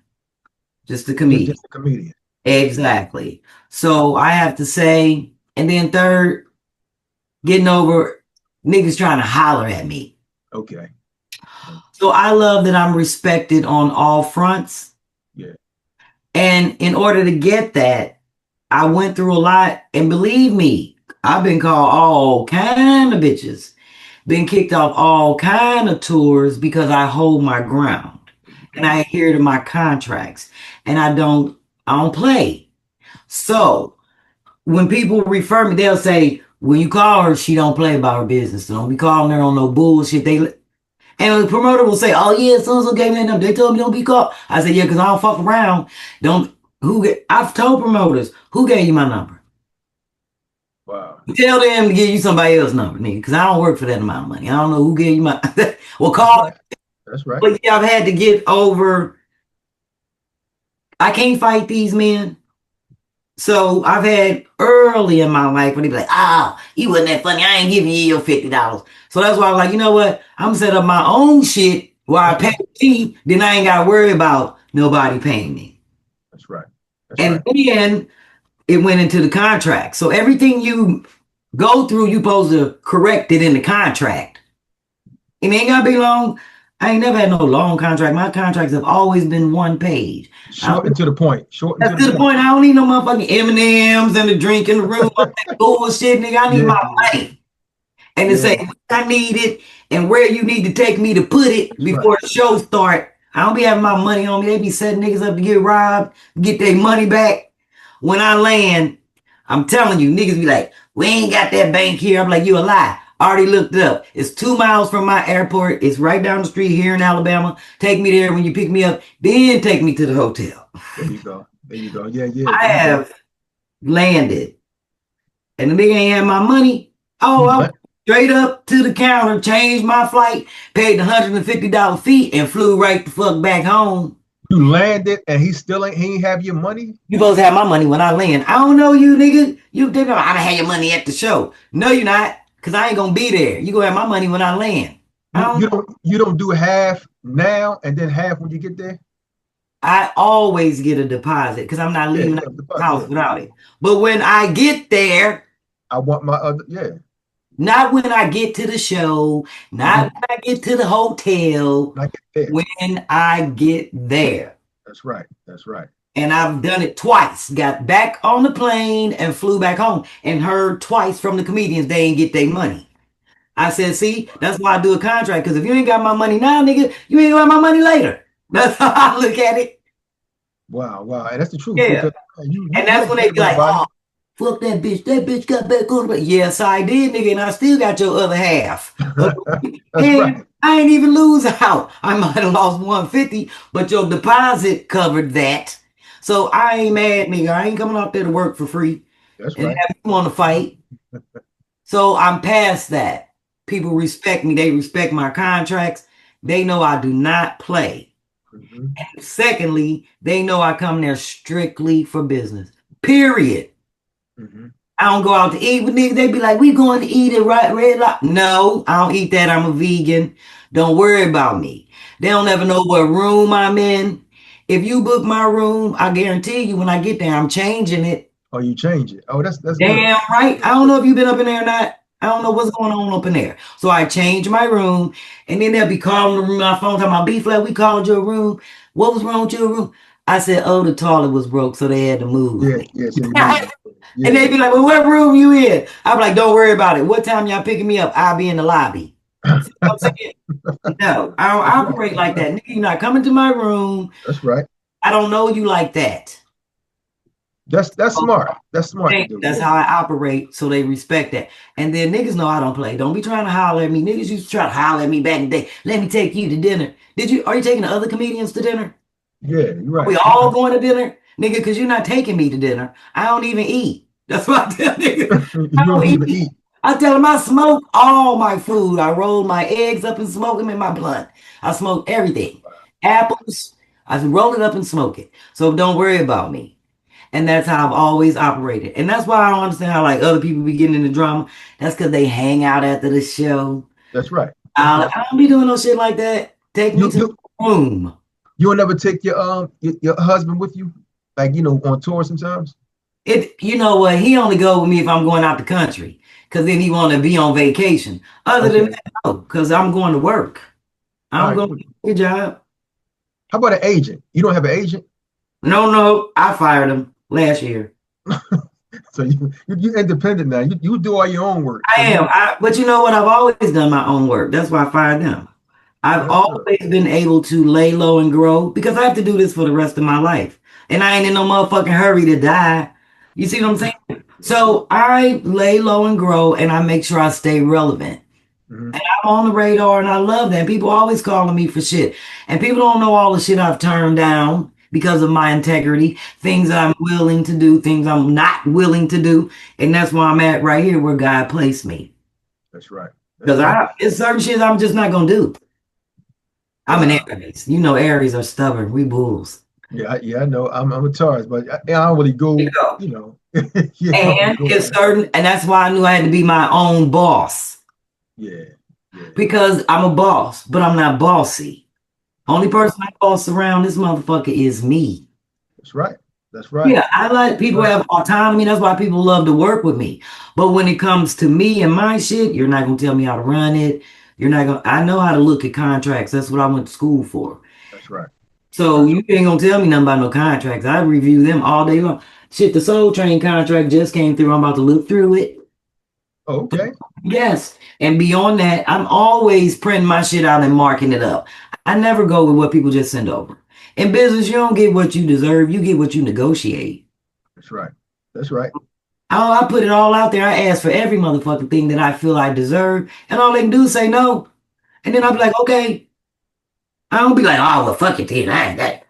just a comedian. Just a comedian. Exactly. So I have to say, and then third, getting over niggas trying to holler at me. Okay. So I love that I'm respected on all fronts. Yeah. And in order to get that, I went through a lot. And believe me, I've been called all kind of bitches, been kicked off all kind of tours because I hold my ground and I adhere to my contracts and I don't play. So when people refer me, they'll say, when you call her, she don't play about her business. So don't be calling her on no bullshit. And the promoter will say, "Oh yeah, so gave me that number. They told me don't be called." I said, "Yeah, because I don't fuck around. Don't I've told promoters, who gave you my number? Wow. Tell them to give you somebody else's number, nigga, because I don't work for that amount of money. I don't know who gave you my well call." That's right. But yeah, I've had to get over. I can't fight these men. So I've had early in my life when they be like, "Ah, you wasn't that funny. I ain't giving you your $50." So that's why I was like, you know what? I'm set up my own shit where I pay me, then I ain't got to worry about nobody paying me. That's right. And then it went into the contract. So everything you go through, you supposed to correct it in the contract. It ain't got to be long. I ain't never had no long contract. My contracts have always been one page. Short and to the point. Short and to the point. I don't need no motherfucking M&Ms and a drink in the room. Bullshit, nigga. I need my money. And to say I need it and where you need to take me to put it before the show start. I don't be having my money on me. They be setting niggas up to get robbed, get their money back. When I land, I'm telling you, niggas be like, "We ain't got that bank here." I'm like, "You a lie. I already looked it up. It's 2 miles from my airport. It's right down the street here in Alabama. Take me there when you pick me up. Then take me to the hotel." There you go. There you go. Yeah. I have landed. And the nigga ain't had my money. Oh, I went straight up to the counter, changed my flight, paid the $150 fee, and flew right the fuck back home. You landed and he ain't have your money? You supposed to have my money when I land. I don't know you, nigga. You think I done had your money at the show. No, you're not. Because I ain't gonna be there. You gonna have my money when I land. You don't do half now and then half when you get there? I always get a deposit because I'm not leaving the house without it. But when I get there, I want my other, not when I get to the show, not when I get to the hotel, when I get there. That's right. That's right. And I've done it twice. Got back on the plane and flew back home and heard twice from the comedians they ain't get their money. I said, see, that's why I do a contract. Because if you ain't got my money now, nigga, you ain't gonna have my money later. That's how I look at it. Wow. And that's the truth. Yeah. And that's when they be like, "Oh, fuck that bitch. That bitch got back on the." Yes, I did, nigga, and I still got your other half. And I ain't even lose out. I might have lost 150, but your deposit covered that. So I ain't mad, nigga. I ain't coming out there to work for free. That's right. Have you want to fight. So I'm past that. People respect me. They respect my contracts. They know I do not play. Mm-hmm. And secondly, they know I come there strictly for business. Period. Mm-hmm. I don't go out to eat with niggas. They be like, "We going to eat at Red Lobster." No, I don't eat that. I'm a vegan. Don't worry about me. They don't ever know what room I'm in. If you book my room, I guarantee you when I get there, I'm changing it. Oh, you change it. Oh, that's damn good. Right. I don't know if you've been up in there or not. I don't know what's going on up in there. So I change my room, and then they'll be calling my phone talking about, "B-Phlat, we called your room. What was wrong with your room?" I said, "Oh, the toilet was broke, so they had to move." And they be like, "Well, what room you in?" I'm like, "Don't worry about it. What time y'all picking me up? I'll be in the lobby." No, I don't operate like that. Nigga, you're not coming to my room. That's right. I don't know you like that. That's smart. That's smart. That's how I operate, so they respect that. And then niggas know I don't play. Don't be trying to holler at me. Niggas used to try to holler at me back in the day. "Let me take you to dinner." Are you taking the other comedians to dinner? Yeah, you're right. Are we all going to dinner? Nigga, because you're not taking me to dinner. I don't even eat. That's what I tell niggas. You I don't don't even eat. eat. I tell them I smoke all my food. I roll my eggs up and smoke them in my blunt. I smoke everything. Apples, I roll it up and smoke it. So don't worry about me. And that's how I've always operated. And that's why I don't understand how like other people be getting into drama. That's because they hang out after the show. That's right. That's right. I don't be doing no shit like that. Take me You to the you room. you will never take your husband with you, like on tour sometimes. You know what? He only go with me if I'm going out the country. Cause then he want to be on vacation. Other than Okay. that, no, because I'm going to work. All I'm right. going Cool. to get a job. How about an agent? You don't have an agent, No, I fired him last year. so you independent now. You do all your own work. I So am. you But you know what? I've always done my own work. That's why I fired them. I've that's good. always been able to lay low and grow because I have to do this for the rest of my life. And I ain't in no motherfucking hurry to die. You see what I'm saying? So I lay low and grow and I make sure I stay relevant. Hmm. And I'm on the radar and I love that. People always calling me for shit. And people don't know all the shit I've turned down because of my integrity, things that I'm willing to do, things I'm not willing to do. And that's why I'm at right here where God placed me. That's right. That's Because right. it's certain shit I'm just not gonna do. I'm an Wow. Aries. You know, Aries are stubborn. We bulls. Yeah, I know. I'm a Taurus, but I don't really You go. go. Yeah, I don't really And go it's like that. certain, and that's why I knew I had to be my own boss. Yeah, yeah. Because I'm a boss, but I'm not bossy. Only person I boss around this motherfucker is me. That's right. That's right. Yeah, I like That's people right. have autonomy. That's why people love to work with me. But when it comes to me and my shit, you're not gonna tell me how to run it. You're not gonna. I know how to look at contracts. That's what I went to school for. That's right. That's So right. you ain't gonna tell me nothing about no contracts. I review them all day long. Shit, the Soul Train contract just came through. I'm about to look through it. Oh, okay. Yes. And beyond that, I'm always printing my shit out and marking it up. I never go with what people just send over. In business, you don't get what you deserve, you get what you negotiate. That's right. That's right. I put it all out there. I ask for every motherfucking thing that I feel I deserve. And all they can do is say no. And then I'll be like, okay. I don't be like, oh, well, fuck it, then. I ain't that.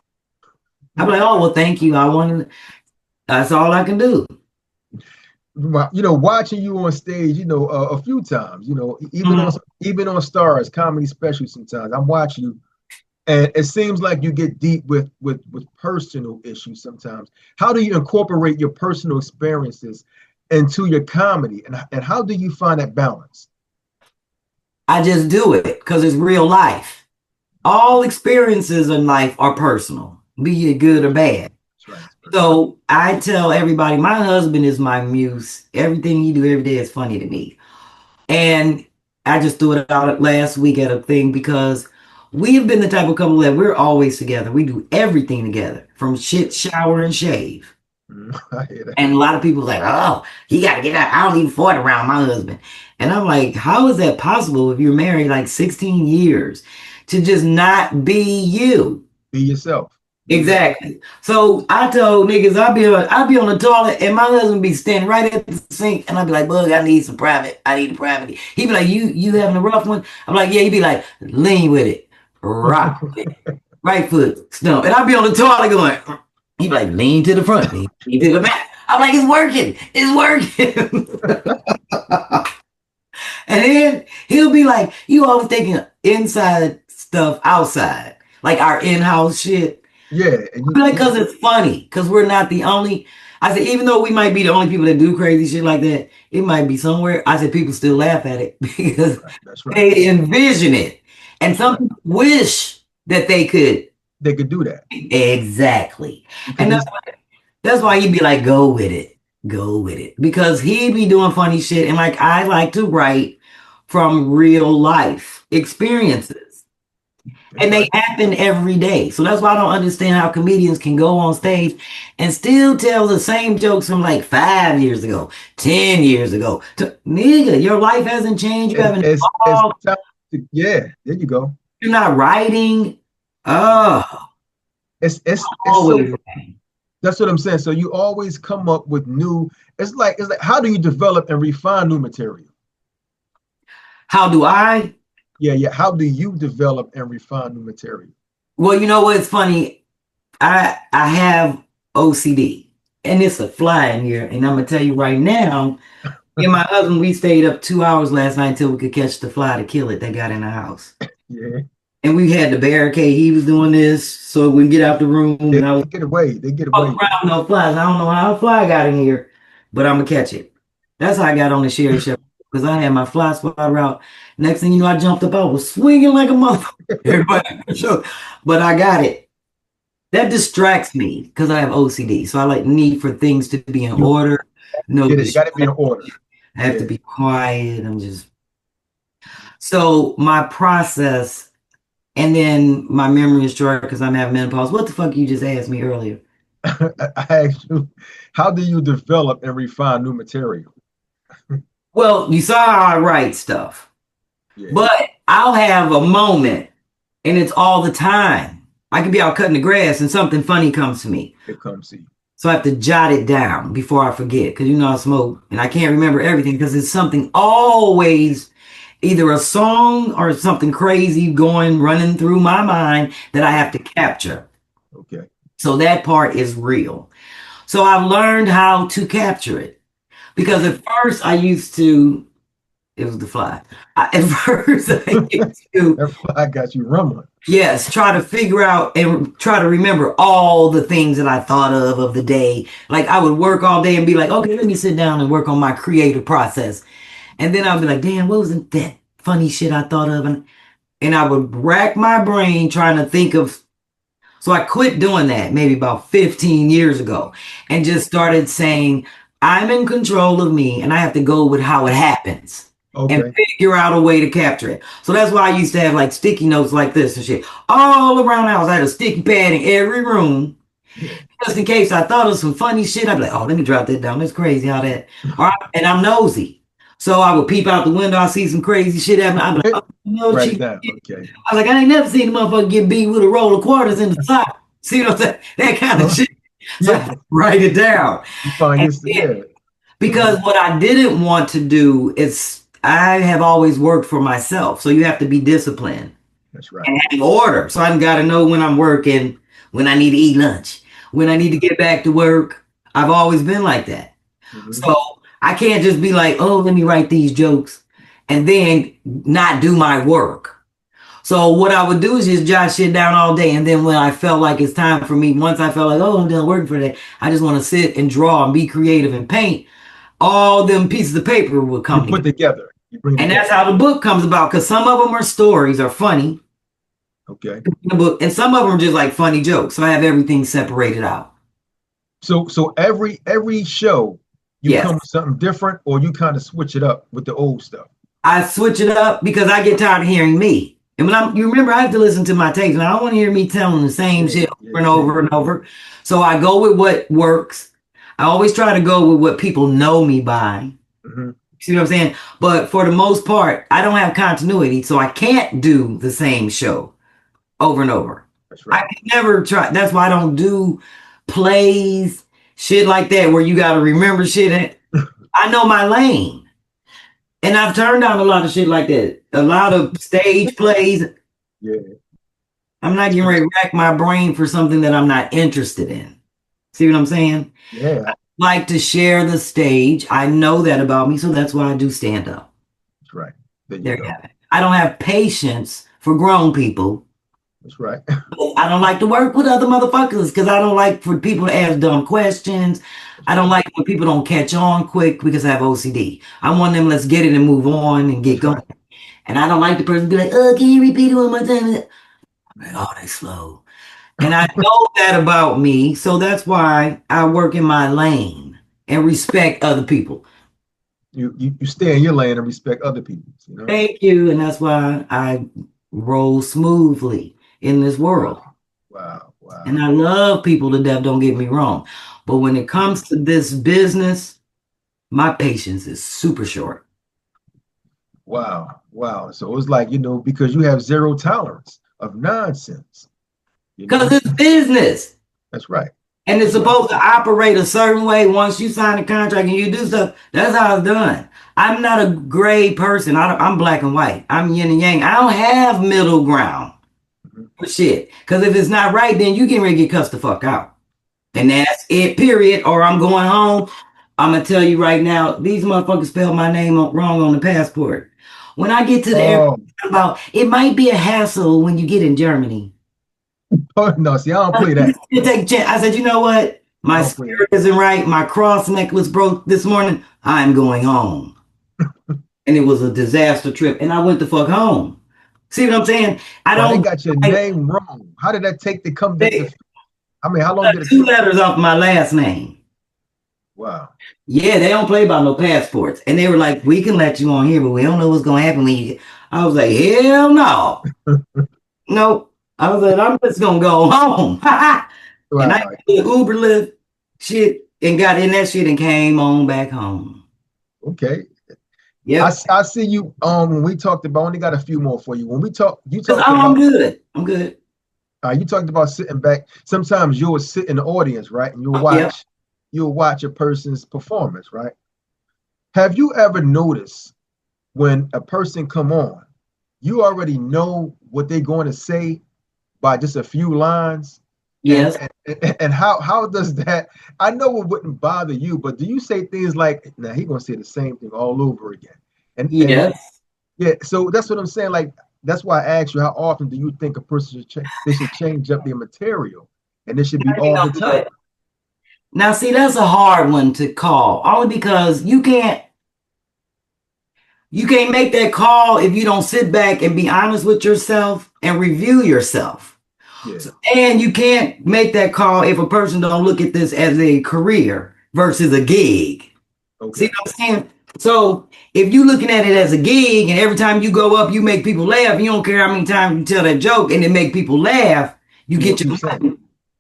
I'll be like, oh, well, thank you. I want to. That's all I can do. Watching you on stage, a few times, Mhm. even on Stars comedy specials. Sometimes I'm watching you, and it seems like you get deep with personal issues. Sometimes, how do you incorporate your personal experiences into your comedy, and how do you find that balance? I just do it because it's real life. All experiences in life are personal, be it good or bad. That's right. That's right. So I tell everybody, my husband is my muse. Everything he do every day is funny to me. And I just threw it out last week at a thing because we have been the type of couple that we're always together. We do everything together, from shit, shower, and shave. I hear that. And a lot of people like, oh, you got to get out. I don't even fart around my husband. And I'm like, how is that possible if you're married like 16 years to just not be you? Be yourself. Be yourself. Exactly. So I told niggas I be on the toilet and my husband be standing right at the sink and I'd be like, Bug, I need some private. I need privacy. He'd be like, you having a rough one? I'm like, yeah. He'd be like, lean with it, rock with it, right foot, stump. And I'd be on the toilet going, he'd be like, lean to the front, lean to the back. I'm like, it's working. It's working. And then he'll be like, you always taking inside stuff outside, like our in-house shit. Yeah, and Like, because it's funny, because we're not the only. I said, even though we might be the only people that do crazy shit like that, it might be somewhere. I said, people still laugh at it because that's right. they envision it. And That's some right. people wish that they could. They could do that Exactly. because And it's that's why he'd be like, go with it. Go with it. Because he'd be doing funny shit. And like, I like to write from real life experiences. that's And they right. happen every day. So that's why I don't understand how comedians can go on stage and still tell the same jokes from like 5 years ago, 10 years ago. Nigga, your life hasn't changed. You haven't It's evolved. time yeah, there you go. You're not writing. Oh, It's so always. that's what I'm saying. So you always come up with new. It's like how do you develop and refine new material? How do I? Yeah, yeah. How do you develop and refine new material? Well, you know what's funny? I have OCD. And it's a fly in here. And I'm going to tell you right now, me and my husband, we stayed up 2 hours last night until we could catch the fly to kill it that got in the house. Yeah. And we had the barricade. He was doing this so we can get out the room. They And I was get away. They get away. around no flies. I don't know how a fly got in here, but I'm going to catch it. That's how I got on the Sherri Shepherd because I had my fly swatter out. Next thing you know, I jumped up. I was swinging like a motherfucker. Everybody, but I got it. That distracts me because I have OCD. So I like need for things to be in order. No, Yeah, they got to be in order. I have to be quiet. I'm just so my process, and then my memory is short because I'm having menopause. What the fuck you just asked me earlier? I asked you, how do you develop and refine new material? Well, you saw how I write stuff, but I'll have a moment, and it's all the time. I could be out cutting the grass, and something funny comes to me. It comes to you. So I have to jot it down before I forget, because you know I smoke, and I can't remember everything because it's something always, either a song or something crazy running through my mind that I have to capture. Okay. So that part is real. So I've learned how to capture it. Because at first I used to, it was the fly. At first I used to. That fly got you rumbling. Yes, try to figure out and try to remember all the things that I thought of the day. Like I would work all day and be like, okay, let me sit down and work on my creative process. And then I'd be like, damn, what was that funny shit I thought of? And I would rack my brain trying to think of. So I quit doing that maybe about 15 years ago and just started saying, I'm in control of me and I have to go with how it happens and figure out a way to capture it. So that's why I used to have like sticky notes like this and shit all around the house. I had a sticky pad in every room just in case I thought of some funny shit. I'd be like, oh, let me drop that down. That's crazy how that. All right. And I'm nosy. So I would peep out the window. I see some crazy shit happen. I'm like, oh, no, write it down. Okay. I was like, I ain't never seen a motherfucker get beat with a roll of quarters in the sock. See what I'm saying? That kind of shit. So I write it down. You find this, because what I didn't want to do is I have always worked for myself. So you have to be disciplined. That's right. And have order. So I got to know when I'm working, when I need to eat lunch, when I need to get back to work. I've always been like that. Mm-hmm. So I can't just be like, oh, let me write these jokes and then not do my work. So what I would do is just jot shit down all day. And then when I felt like it's time for me, once I felt like, oh, I'm done working for that, I just want to sit and draw and be creative and paint. All them pieces of paper would come together. You bring and that's how the book comes about. Because some of them are stories or funny. Okay. The book, and some of them are just like funny jokes. So I have everything separated out. So every show, you come with something different, or you kind of switch it up with the old stuff? I switch it up because I get tired of hearing me. And when you remember, I have to listen to my tapes, and I don't want to hear me telling the same shit over and over and over. So I go with what works. I always try to go with what people know me by. Mm-hmm. See what I'm saying? But for the most part, I don't have continuity, so I can't do the same show over and over. That's right. I can never try. That's why I don't do plays, shit like that, where you got to remember shit. I know my lane. And I've turned down a lot of shit like that. A lot of stage plays. Yeah. I'm not getting ready to rack my brain for something that I'm not interested in. See what I'm saying? Yeah. I like to share the stage. I know that about me, so that's why I do stand up. That's right. There you have it. I don't have patience for grown people. That's right. I don't like to work with other motherfuckers because I don't like for people to ask dumb questions. I don't like when people don't catch on quick because I have OCD. I want them, let's get it and move on and get going. Right. And I don't like the person to be like, oh, can you repeat it one more time? I'm like, oh, they slow. And I know that about me. So that's why I work in my lane and respect other people. You stay in your lane and respect other people. You know? Thank you. And that's why I roll smoothly in this world. Wow. And I love people to death, don't get me wrong. But when it comes to this business, my patience is super short. Wow. So it's like, because you have zero tolerance of nonsense. Because it's business. That's right. And it's supposed to operate a certain way. Once you sign a contract and you do stuff, that's how it's done. I'm not a gray person. I'm black and white. I'm yin and yang. I don't have middle ground for shit. Because if it's not right, then you get ready to get cussed the fuck out. And that's it, period. Or I'm going home. I'm gonna tell you right now, these motherfuckers spelled my name wrong on the passport. When I get to the airport, Oh, about it might be a hassle when you get in Germany. oh no, see, I don't play that. You take a chance. I said, you know what? I My don't play that. spirit isn't right. My cross necklace broke this morning. I'm going home. And it was a disaster trip. And I went the fuck home. See what I'm saying? I Well, they don't got your like name wrong. How did that take to come to they I mean, how long did it two take? letters off my last name. Wow. Yeah, they don't play about no passports. And they were like, we can let you on here, but we don't know what's gonna happen when you get. I was like, hell no. Nope. I was like, I'm just gonna go home. And I Wow. did Uber Lyft shit and got in that shit and came on back home. Okay. Yep. I see you when we talked about I only got a few more for you. When we talk you Oh, talked I'm about good. I'm good. you talked about sitting back. Sometimes you will sit in the audience, right? And Yep. you'll watch a person's performance, right? Have you ever noticed when a person come on, you already know what they're going to say by just a few lines? And Yes. and how does that? I know it wouldn't bother you, but do you say things like, "Now he gonna say the same thing all over again"? And Yes. yeah, so that's what I'm saying. Like that's why I asked you, how often do you think a person should they should change up their material, and it should be You all know the time? what? Now, see, that's a hard one to call, only because you can't make that call if you don't sit back and be honest with yourself and review yourself. Yeah. So, and you can't make that call if a person don't look at this as a career versus a gig. See Okay. what I'm saying? So if you're looking at it as a gig and every time you go up, you make people laugh, you don't care how many times you tell that joke and it make people laugh, you You're gonna get your keep saying it. money,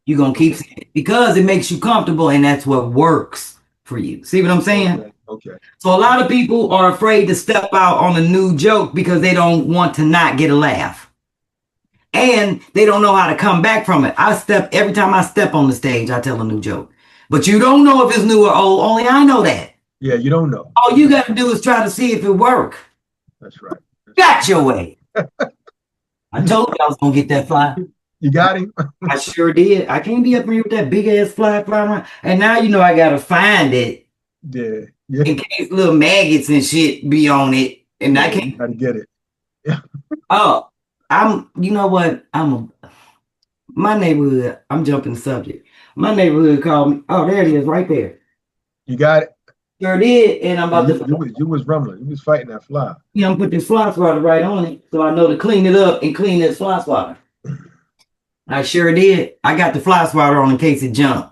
you're going to keep Okay. saying it because it makes you comfortable and that's what works for you. See what I'm saying? Okay. Okay. So a lot of people are afraid to step out on a new joke because they don't want to not get a laugh. And they don't know how to come back from it. Every time I step on the stage, I tell a new joke. But you don't know if it's new or old. Only I know that. Yeah, you don't know. All you got to do is try to see if it work. That's right. That's Got your way. I told you I was gonna get that fly. You got him. I sure did. I can't be up here with that big ass fly around. And now you know I gotta find it Yeah. Yeah. in case little maggots and shit be on it. And I Yeah. You can't. gotta get it. Yeah. Oh, you know what? My neighborhood. I'm jumping the subject. My neighborhood called me. Oh, there it is, right there. You got it. Sure did. And I'm Yeah, about to. you was rumbling. You was fighting that fly. You know, put this fly swatter right on it, so I know to clean it up and clean this fly swatter. I sure did. I got the fly swatter on in case it jumped.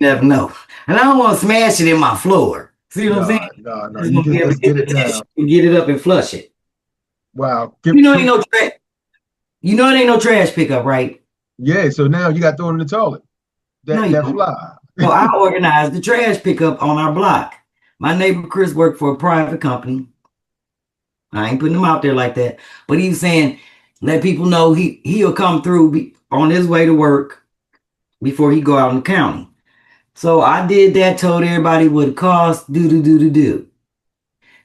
Never know. And I don't want to smash it in my floor. See what I'm No, saying? no, no. I just You want to be just able to let's get get the it tissue down. and get it up and flush it. Wow. You know it ain't no trash. You know it ain't no trash pickup, right? Yeah, so now you got thrown in the toilet. No, you That don't. fly. So I organized the trash pickup on our block. My neighbor Chris worked for a private company. I ain't putting him out there like that, but he's saying let people know he'll come through on his way to work before he go out in the county. So I did that, told everybody what it cost, do.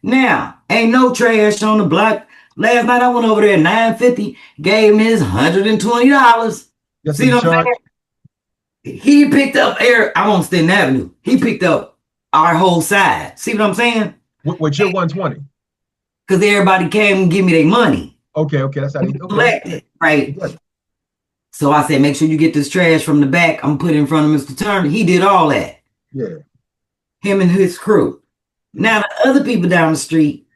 Now, ain't no trash on the block. Last night I went over there at 9:50, gave him his $120. That's what See he what I'm charged. saying? He picked up I'm on Stanton Avenue. He picked up our whole side. See what I'm saying? With your 120. Because everybody came and give me their money. Okay, that's how they okay. Collected, right? Yeah. So I said, make sure you get this trash from the back. I'm putting in front of Mr. Turner. He did all that. Yeah. Him and his crew. Now the other people down the street,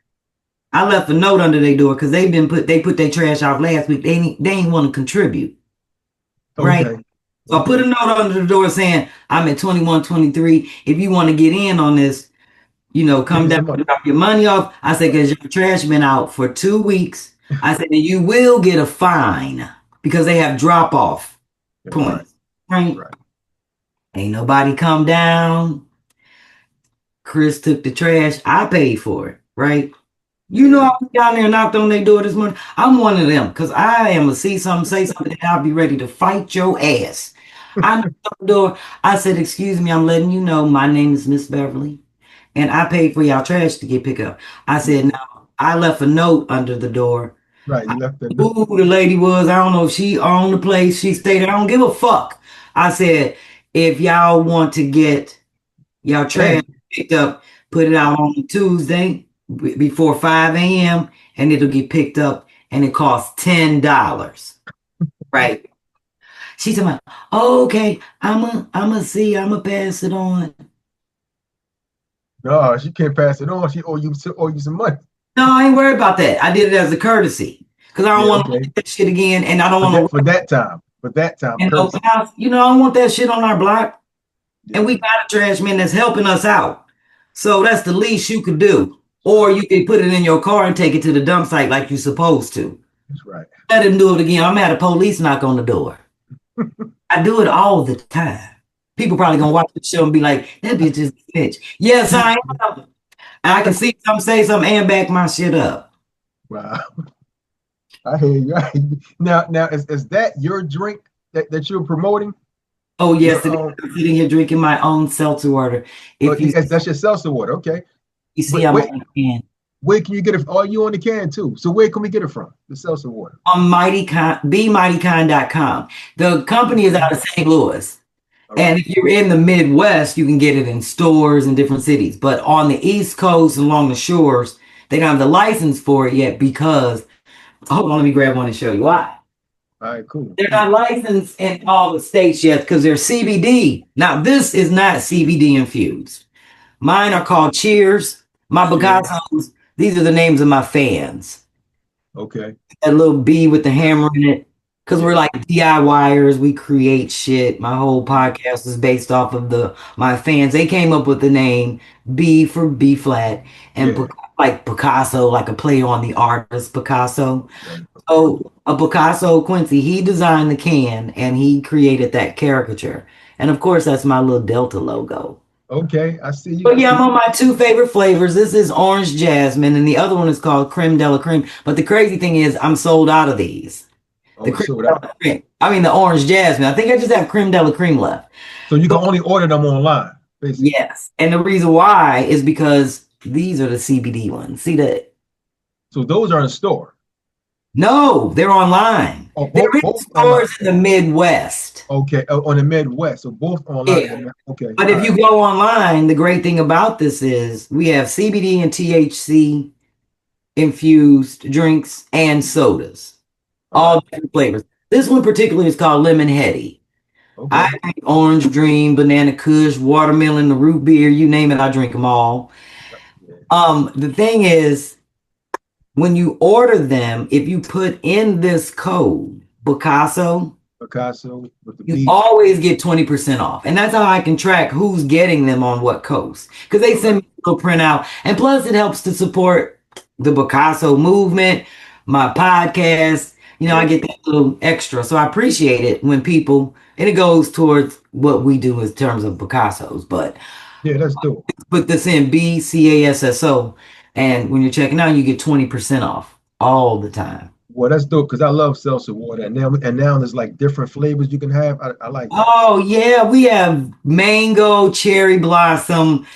I left a note under their door because they put their trash off last week. They ain't want to contribute. Right? Okay. So I put a note under the door saying, I'm at 2123. If you want to get in on this, come down and drop your money off. I said, because your trash been out for 2 weeks. I said, and you will get a fine because they have drop off points. Right. Ain't nobody come down. Chris took the trash. I paid for it. Right. You know, I went down there and knocked on their door this morning. I'm one of them because I am a see something, say something, and I'll be ready to fight your ass. I knocked on the door. I said, excuse me, I'm letting you know my name is Miss Beverly. And I paid for y'all trash to get picked up. I said, no, I left a note under the door. Right, you left the Who the lady was, I don't know if she owned the place, she stayed there. I don't give a fuck. I said, If y'all want to get y'all trash picked up, put it out on Tuesday before 5 a.m. and it'll get picked up and it costs $10. Right. She's talking about, oh, okay, I'ma pass it on. No, she can't pass it on. She owe you some money. No, I ain't worried about that. I did it as a courtasi because I don't want to Okay. do that shit again, and I don't want to For that time. For that time, in courtesy. open house. You know, I don't want that shit on our block. Yeah. And we got a trash man that's helping us out. So that's the least you could do. Or you can put it in your car and take it to the dump site like you're supposed to. That's right. Let him do it again. I'm at a police knock on the door. I do it all the time. People probably gonna watch the show and be like, that bitch is a bitch. Yes, I am. I can see some say something and back my shit up. Wow. I hear you. Now, is that your drink that you're promoting? Oh, yes, I'm sitting here drinking my own seltzer water. That's your seltzer water, okay. You see, I'm on the can. Where can you get it? Oh, you on the can too. So where can we get it from? The seltzer water. On BeMightyKind.com. The company is out of St. Louis. Right. And if you're in the Midwest, you can get it in stores in different cities. But on the East Coast and along the shores, they don't have the license for it yet because, hold on, let me grab one and show you why. All right, cool. They're not licensed in all the states yet because they're CBD. Now, this is not CBD infused. Mine are called Cheers. My B-Cassos, these are the names of my fans. Okay. That little B with the hammer in it. Because we're like DIYers, we create shit. My whole podcast is based off of my fans. They came up with the name B for B-Phlat and like Picasso, like a play on the artist Picasso. So a Picasso Quincy, he designed the can and he created that caricature. And of course, that's my little Delta logo. Okay, I see you. But yeah, I'm on my two favorite flavors. This is orange jasmine, and the other one is called creme de la creme. But the crazy thing is, I'm sold out of these. The creme de la creme. I mean, the orange jasmine. I think I just have creme de la creme left. So you can only order them online, basically. Yes, and the reason why is because these are the CBD ones. See that? So those are in store. No, they're online. Oh, they're in stores in the Midwest. Okay, on the Midwest. So both online. Yeah. Okay. But if you go online, the great thing about this is we have CBD and THC infused drinks and sodas. All different flavors. This one particularly is called Lemon Heady. Okay. I drink Orange Dream, Banana Kush, Watermelon, the root beer, you name it, I drink them all. The thing is, when you order them, if you put in this code, B-Casso, with the you always get 20% off. And that's how I can track who's getting them on what coast. Because they send me a little printout. And plus it helps to support the B-Casso movement, my podcast. You know, I get that little extra. So I appreciate it when people, and it goes towards what we do in terms of B-Cassos. But yeah, that's dope. Put this in B-Casso. And when you're checking out, you get 20% off all the time. Well, that's dope because I love seltzer water. And now there's like different flavors you can have. I like that. Oh, yeah. We have mango, cherry blossom.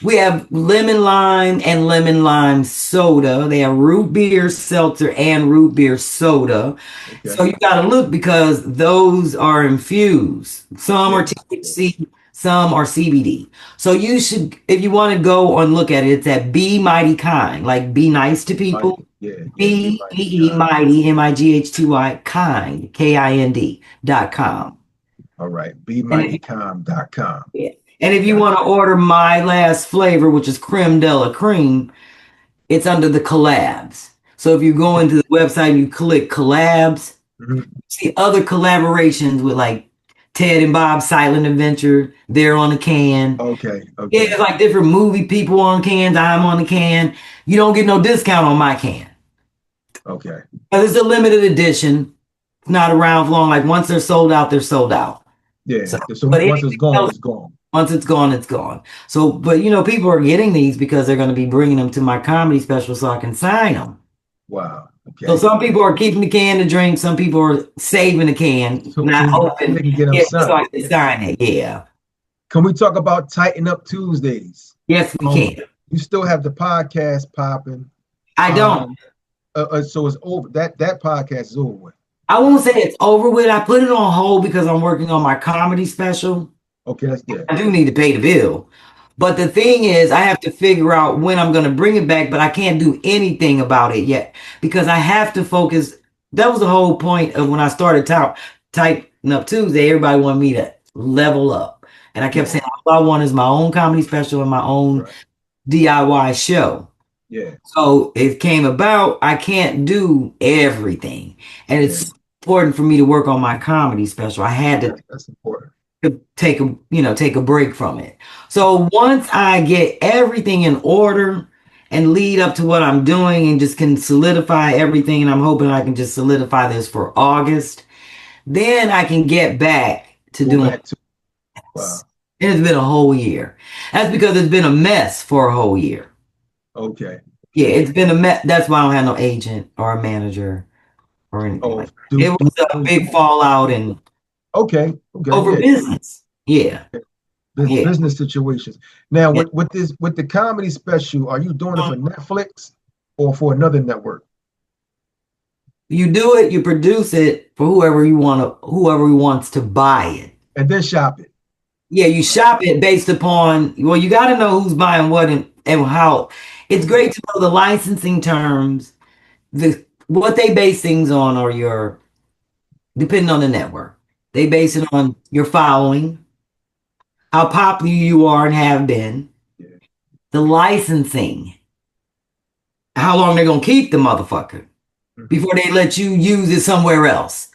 We have lemon lime and lemon lime soda. They have root beer seltzer and root beer soda. Okay. So you got to look because those are infused. Some are THC, some are CBD. So you should, if you want to go and look at it, it's at Be Mighty Kind, like be nice to people. Be Mighty, MIGHTY, kind, KIND.com. All right, BeMightyKind.com. Yeah. And if you want to order my last flavor, which is creme de la creme, it's under the collabs. So if you go into the website and you click collabs, you see other collaborations with like Ted and Bob's Silent Adventure. They're on the can. Okay. Yeah, it's like different movie people on cans. I'm on the can. You don't get no discount on my can. Okay. But it's a limited edition. It's not around for long. Like once they're sold out, they're sold out. Yeah. So once it's gone, it's gone. Once it's gone, it's gone. So, but you know, people are getting these because they're going to be bringing them to my comedy special so I can sign them. Wow. Okay. So some people are keeping the can to drink. Some people are saving the can, not open. They can get them signed. So I can sign it. Yeah. Can we talk about Tighten Up Tuesdays? Yes, we can. You still have the podcast popping. I don't. So it's over. That podcast is over with. I won't say it's over with. I put it on hold because I'm working on my comedy special. Okay, that's good. I do need to pay the bill. But the thing is, I have to figure out when I'm going to bring it back, but I can't do anything about it yet because I have to focus. That was the whole point of when I started Tighten Up Tuesday. Everybody wanted me to level up. And I kept Yeah, saying, all I want is my own comedy special and my own right. DIY show. Yeah, So it came about, I can't do everything. And yeah. it's important for me to work on my comedy special. I had That's important. to take a break from it. So once I get everything in order and lead up to what I'm doing and just can solidify everything, and I'm hoping I can just solidify this for August, then I can get back to Go doing back to this. wow. It's been a whole year. That's because it's been a mess for a whole year. Okay, Yeah, okay. it's been a mess. That's why I don't have no agent or a manager or anything Oh, like that. It was a big fallout and okay, okay, over yeah. business. Yeah, yeah. Business situations. Now, Yeah. with the comedy special, are you doing it for Netflix or for another network? You do it, you produce it for whoever wants to buy it. And then shop it. Yeah, you shop it based upon, well, you got to know who's buying what and how. It's great to know the licensing terms, what they base things on, or depending on the network. They base it on your following, how popular you are and have been, Yeah. the licensing, how long they're gonna keep the motherfucker Mhm. before they let you use it somewhere else.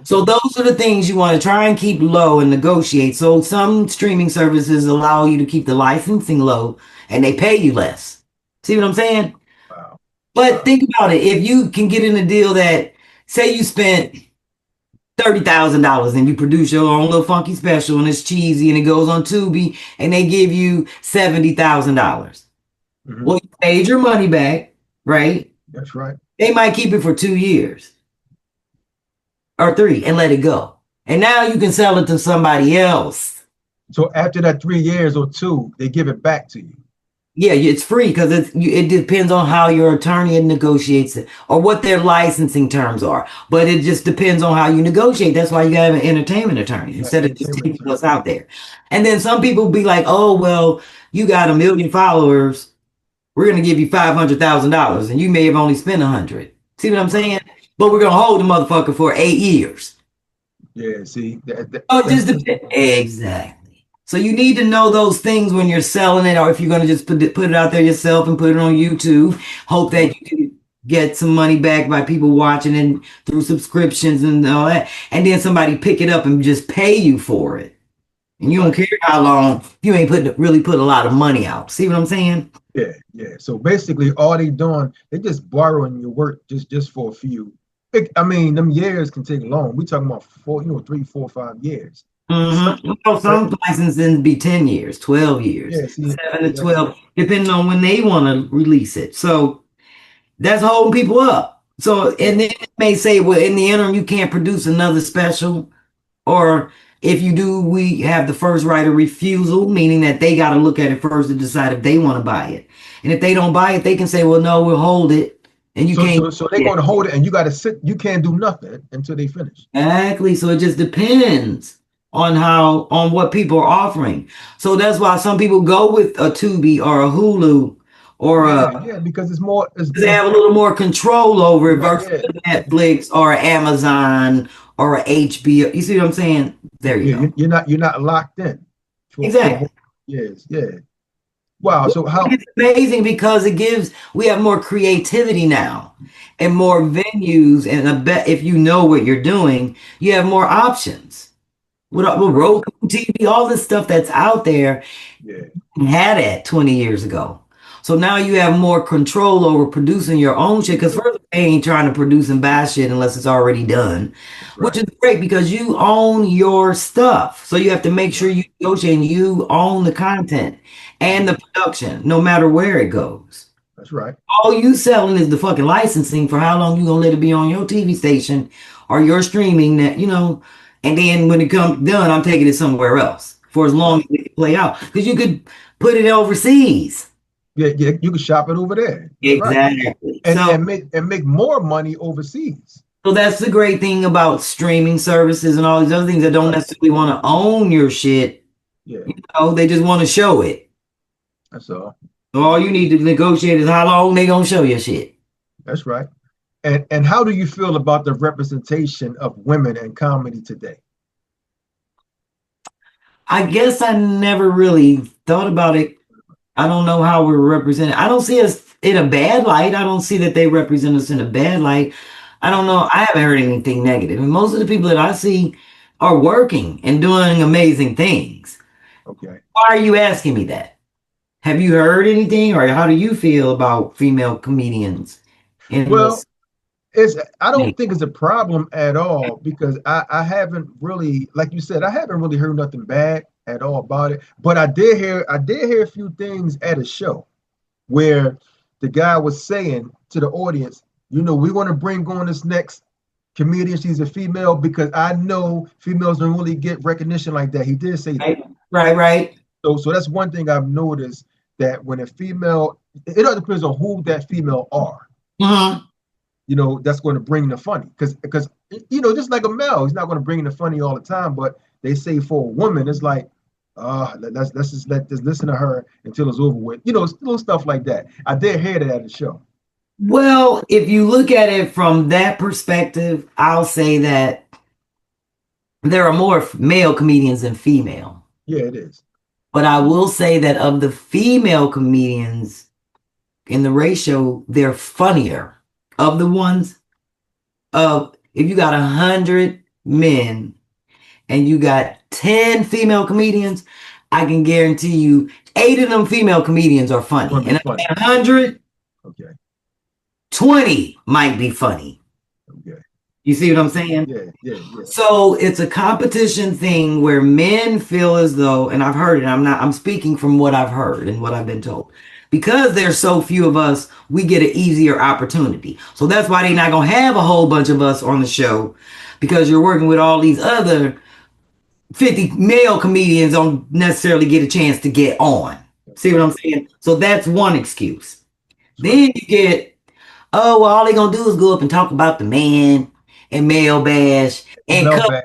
So Okay. those are the things you want to try and keep low and negotiate. So some streaming services allow you to keep the licensing low and they pay you less. See what I'm saying? Wow. But Wow. think about it. If you can get in a deal that say you spent $30,000 and you produce your own little funky special and it's cheesy and it goes on Tubi and they give you $70,000. Mhm. Well, you paid your money back, right? That's right. They might keep it for 2 years or three and let it go. And now you can sell it to somebody else. So after that 3 years or two, they give it back to you. Yeah, it's free because it depends on how your attorney negotiates it or what their licensing terms are. But it just depends on how you negotiate. That's why you got an entertainment attorney instead of just Entertainment taking attorney. what's out there. And then some people be like, "Oh, well, you got 1 million followers. We're gonna give you $500,000, and you may have only spent 100." See what I'm Wow. saying? But we're gonna hold the motherfucker for 8 years. Yeah. See, Oh, it just that's depends. Exactly. So you need to know those things when you're selling it, or if you're going to just put it out there yourself and put it on YouTube. Hope mhm. that you can get some money back by people watching and through subscriptions and all that, and then somebody pick it up and just pay you for it. And you don't Right. care how long you ain't really put a lot of money out. See what I'm saying? Yeah. Yeah. So basically, all they doing, they just borrowing your work just for a few. I mean, them years can take long. We talking about 3, 4, 5 years. Some, Well, but some licensing be 10 years, 12 years, yeah. See, 7 to that's 12, depending on when they want to release it. So that's holding people up. So, yeah. and then it may say, well, in the interim, you can't produce another special. Or if you do, we have the first right of refusal, meaning that they got to look at it first to decide if they want to buy it. And if they don't buy it, they can say, well, no, we'll hold it. And you So can't. so they're Yeah, going to hold it, and you got to sit. You can't do nothing until they finish. exactly. So it just depends on what people are offering. So that's why some people go with a Tubi or a Hulu or Yeah, a yeah, because it's more. It's they have a little more control over it versus yeah, Netflix or Amazon or a HBO. You see what I'm saying? There you yeah. go. You're not locked in for a Exactly. whole years. Yeah. Wow. So how? It's amazing because we have more creativity now and more venues and if you know what you're doing, you have more options. With Roku TV, all this stuff that's out there, Yeah, had it 20 years ago. So now you have more control over producing your own shit. Because first, they ain't trying to produce and buy shit unless it's already done, that's which right. is great because you own your stuff. So you have to make sure Right. you negotiate and you own the content and Mhm. the production, no matter where it goes. That's right. All you selling is the fucking licensing for how long you gonna let it be on your TV station or your streaming and then when it comes done, I'm taking it somewhere else for as long Right. as it can play out. Because you could put it overseas. Yeah, yeah. You can shop it over there. That's right. Exactly. So And make more money overseas. that's the great thing about streaming services and all these other things that don't Right. necessarily want to own your shit. Yeah. Oh, they just want to show it. That's all. So all you need to negotiate is how long they gonna show your shit. That's right. And how do you feel about the representation of women in comedy today? I guess I never really thought about it. I don't know how we're represented. I don't see us in a bad light. I don't see that they represent us in a bad light. I don't know. I haven't heard anything negative. And most of the people that I see are working and doing amazing things. Okay. Why are you asking me that? Have you heard anything, or how do you feel about female comedians in Well, this? I don't think it's a problem at all because I haven't really, like you said, I haven't really heard nothing bad at all about it. But I did hear a few things at a show where the guy was saying to the audience, we're going to bring on this next comedian. She's a female because I know females don't really get recognition like that. He did say that. Right, right, right. So that's one thing I've noticed, that when a female, it all depends on who that female are. Mhm. That's going to bring the funny, because just like a male, he's not going to bring the funny all the time. But they say for a woman, it's like, let's just listen to her until it's over with. It's little stuff like that. I did hear that at the show. Well, if you look at it from that perspective, I'll say that there are more male comedians than female. Yeah, it is. But I will say that of the female comedians in the ratio, they're funnier. Of the ones if you got 100 men and you got 10 female comedians, I can guarantee you 8 of them female comedians are funny. Gonna be And funny. 100, Okay. 20 might be funny. Okay. You see what I'm saying? Yeah. So it's a competition thing where men feel as though, and I've heard it, I'm speaking from what I've heard and what I've been told. Because there's so few of us, we get an easier opportunity. So that's why they're not going to have a whole bunch of us on the show, because you're working with all these other 50 male comedians don't necessarily get a chance to get on. See what I'm saying? So that's one excuse. Then you get, oh, well, all they going to do is go up and talk about the man and male bash and Mel come Bass.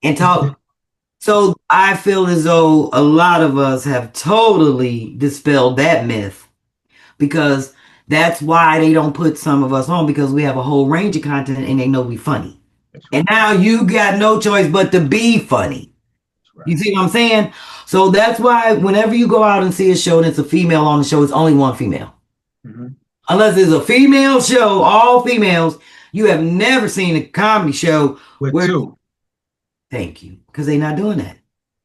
and talk. So I feel as though a lot of us have totally dispelled that myth, because that's why they don't put some of us on, because we have a whole range of content and they know we funny. And now you got no choice but to be funny. Right. You see what I'm saying? So that's why whenever you go out and see a show and it's a female on the show, it's only one female. Mm-hmm. Unless it's a female show, all females, you have never seen a comedy show where two. Thank you. Because they're not doing that.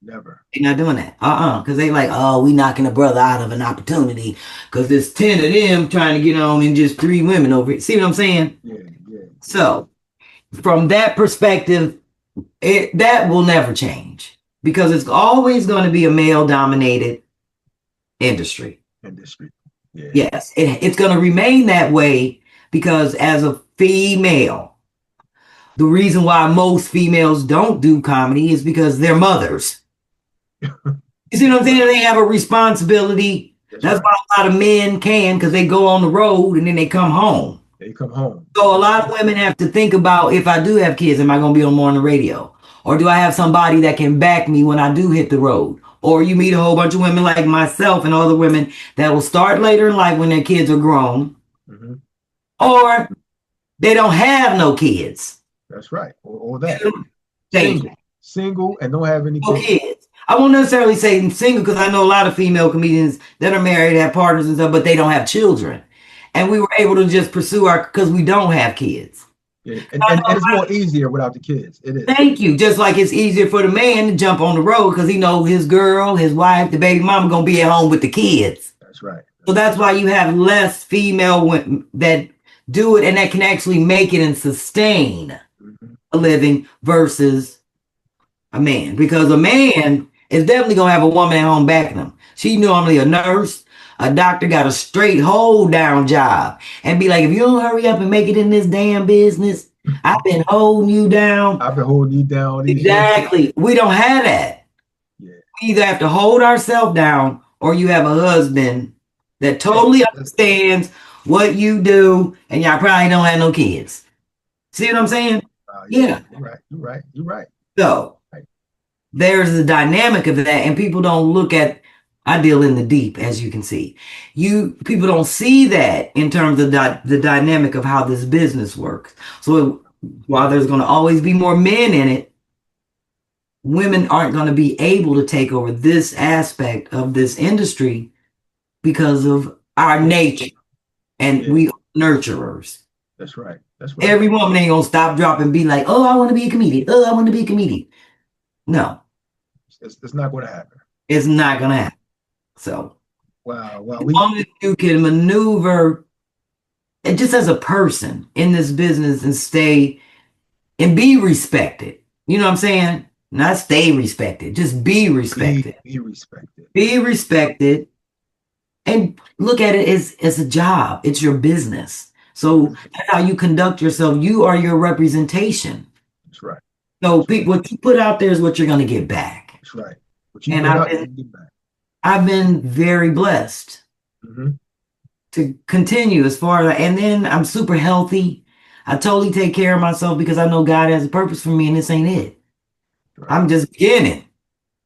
Never. They're not doing that. Because they like, oh, we knocking a brother out of an opportunity because there's 10 of them trying to get on and just 3 women over it. See what I'm saying? Yeah. So from that perspective, that will never change, because it's always going to be a male-dominated industry. Yeah. Yes, it's going to remain that way, because as a female, the reason why most females don't do comedy is because they're mothers. You see what I'm saying? They have a responsibility. That's why a lot of men can, because they go on the road and then they come home. So a lot of women have to think about, if I do have kids, am I going to be on more on the radio? Or do I have somebody that can back me when I do hit the road? Or you meet a whole bunch of women like myself and other women that will start later in life when their kids are grown. Mm-hmm. Or they don't have no kids. That's right. Or that. Single and don't have any kids. I won't necessarily say single, because I know a lot of female comedians that are married, have partners and stuff, but they don't have children. And we were able to just pursue because we don't have kids. Yeah. And it's more easier without the kids. It is. Thank you. Just like it's easier for the man to jump on the road because he knows his girl, his wife, the baby mama going to be at home with the kids. That's right. So that's why you have less female women that do it and that can actually make it and sustain a living versus a man. Because a man is definitely going to have a woman at home backing him. She's normally a nurse. A doctor got a straight hold down job and be like, if you don't hurry up and make it in this damn business, I've been holding you down. Exactly. We don't have that. Yeah. We either have to hold ourselves down, or you have a husband that totally understands what you do, and y'all probably don't have no kids. See what I'm saying? Yeah. You're right. So there's a dynamic of that, and people don't look at. I deal in the deep, as you can see. People don't see that in terms of the dynamic of how this business works. So while there's going to always be more men in it, women aren't going to be able to take over this aspect of this industry because of our nature, and Yeah, we are nurturers. that's right. That's right. Every woman ain't gonna stop, drop, and be like, "Oh, I want to be a comedian. Oh, I want to be a comedian." No, It's not going to happen. it's not gonna happen. So, Wow, wow. as long as you can maneuver, and just as a person in this business, and stay and be respected. You know what I'm saying? Not stay respected, just be respected. Be respected. Be respected, and look at it as a job. It's your business. So that's how you conduct yourself. You are your representation. That's right. So That's right. what you put out there is what you're going to get back. That's right. What you And put out, you get back. I've been very blessed Hmm. to continue as far as, and then I'm super healthy. I totally take care of myself because I know God has a purpose for me, and this ain't it. Right. I'm just beginning.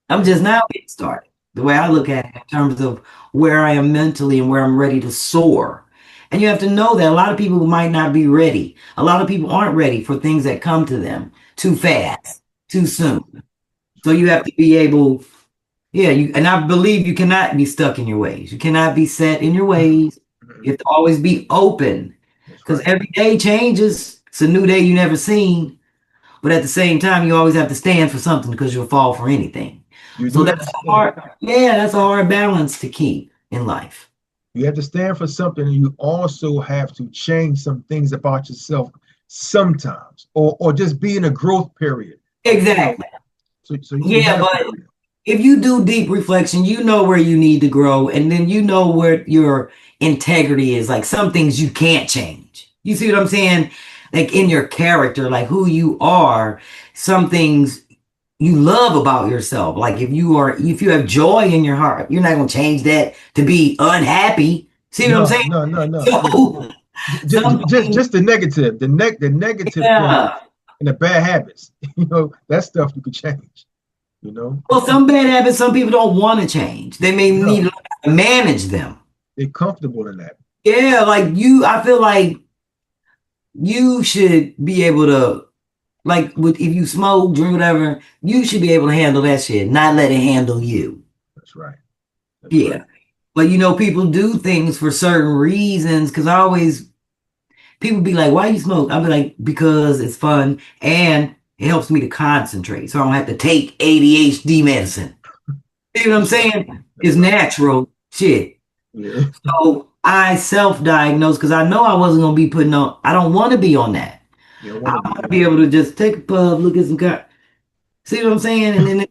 I'm Yeah. just now getting started. The way I look at it in terms of where I am mentally and where I'm ready to soar. And you have to know that a lot of people might not be ready. A lot of people aren't ready for things that come to them too fast, too soon. So you have to be able, yeah, and I believe you cannot be stuck in your ways. You cannot be set in your ways. You have to always be open That's because right. every day changes. It's a new day you never seen. But at the same time, you always have to stand for something because you'll fall for anything. You So do have that's to a stand. hard, yeah, that's a hard balance to keep in life. You have to stand for something, and you also have to change some things about yourself sometimes, or just be in a growth period of, Exactly. so you Yeah, have to but do that. if you do deep reflection, you know where you need to grow, and then you know where your integrity is. Like some things you can't change. You see what I'm saying? Like in your character, like who you are, some things you love about yourself. Like if you have joy in your heart, you're not gonna change that to be unhappy. See what I'm No, saying? no, no, no. So some things, Just the negative, the negative yeah. things and the bad habits. That stuff you could change. You know, Well, some bad habits, some people don't want to change. They may need no, to manage them. they're comfortable in that. Yeah, like I feel like you should be able to, like, if you smoke, drink, whatever, you should be able to handle that shit, not let it handle you. That's right. That's right. Yeah. But people do things for certain reasons. Cause people be like, why you smoke? I'll be like, because it's fun and it helps me to concentrate. So I don't have to take ADHD medicine. See what I'm That's right. saying? That's It's right. natural shit. Yeah. So I self-diagnosed because I know I wasn't gonna be putting on. I don't want to be on that. You don't I want to be want to there. be able to just take a puff, look at some car. See what I'm saying? And then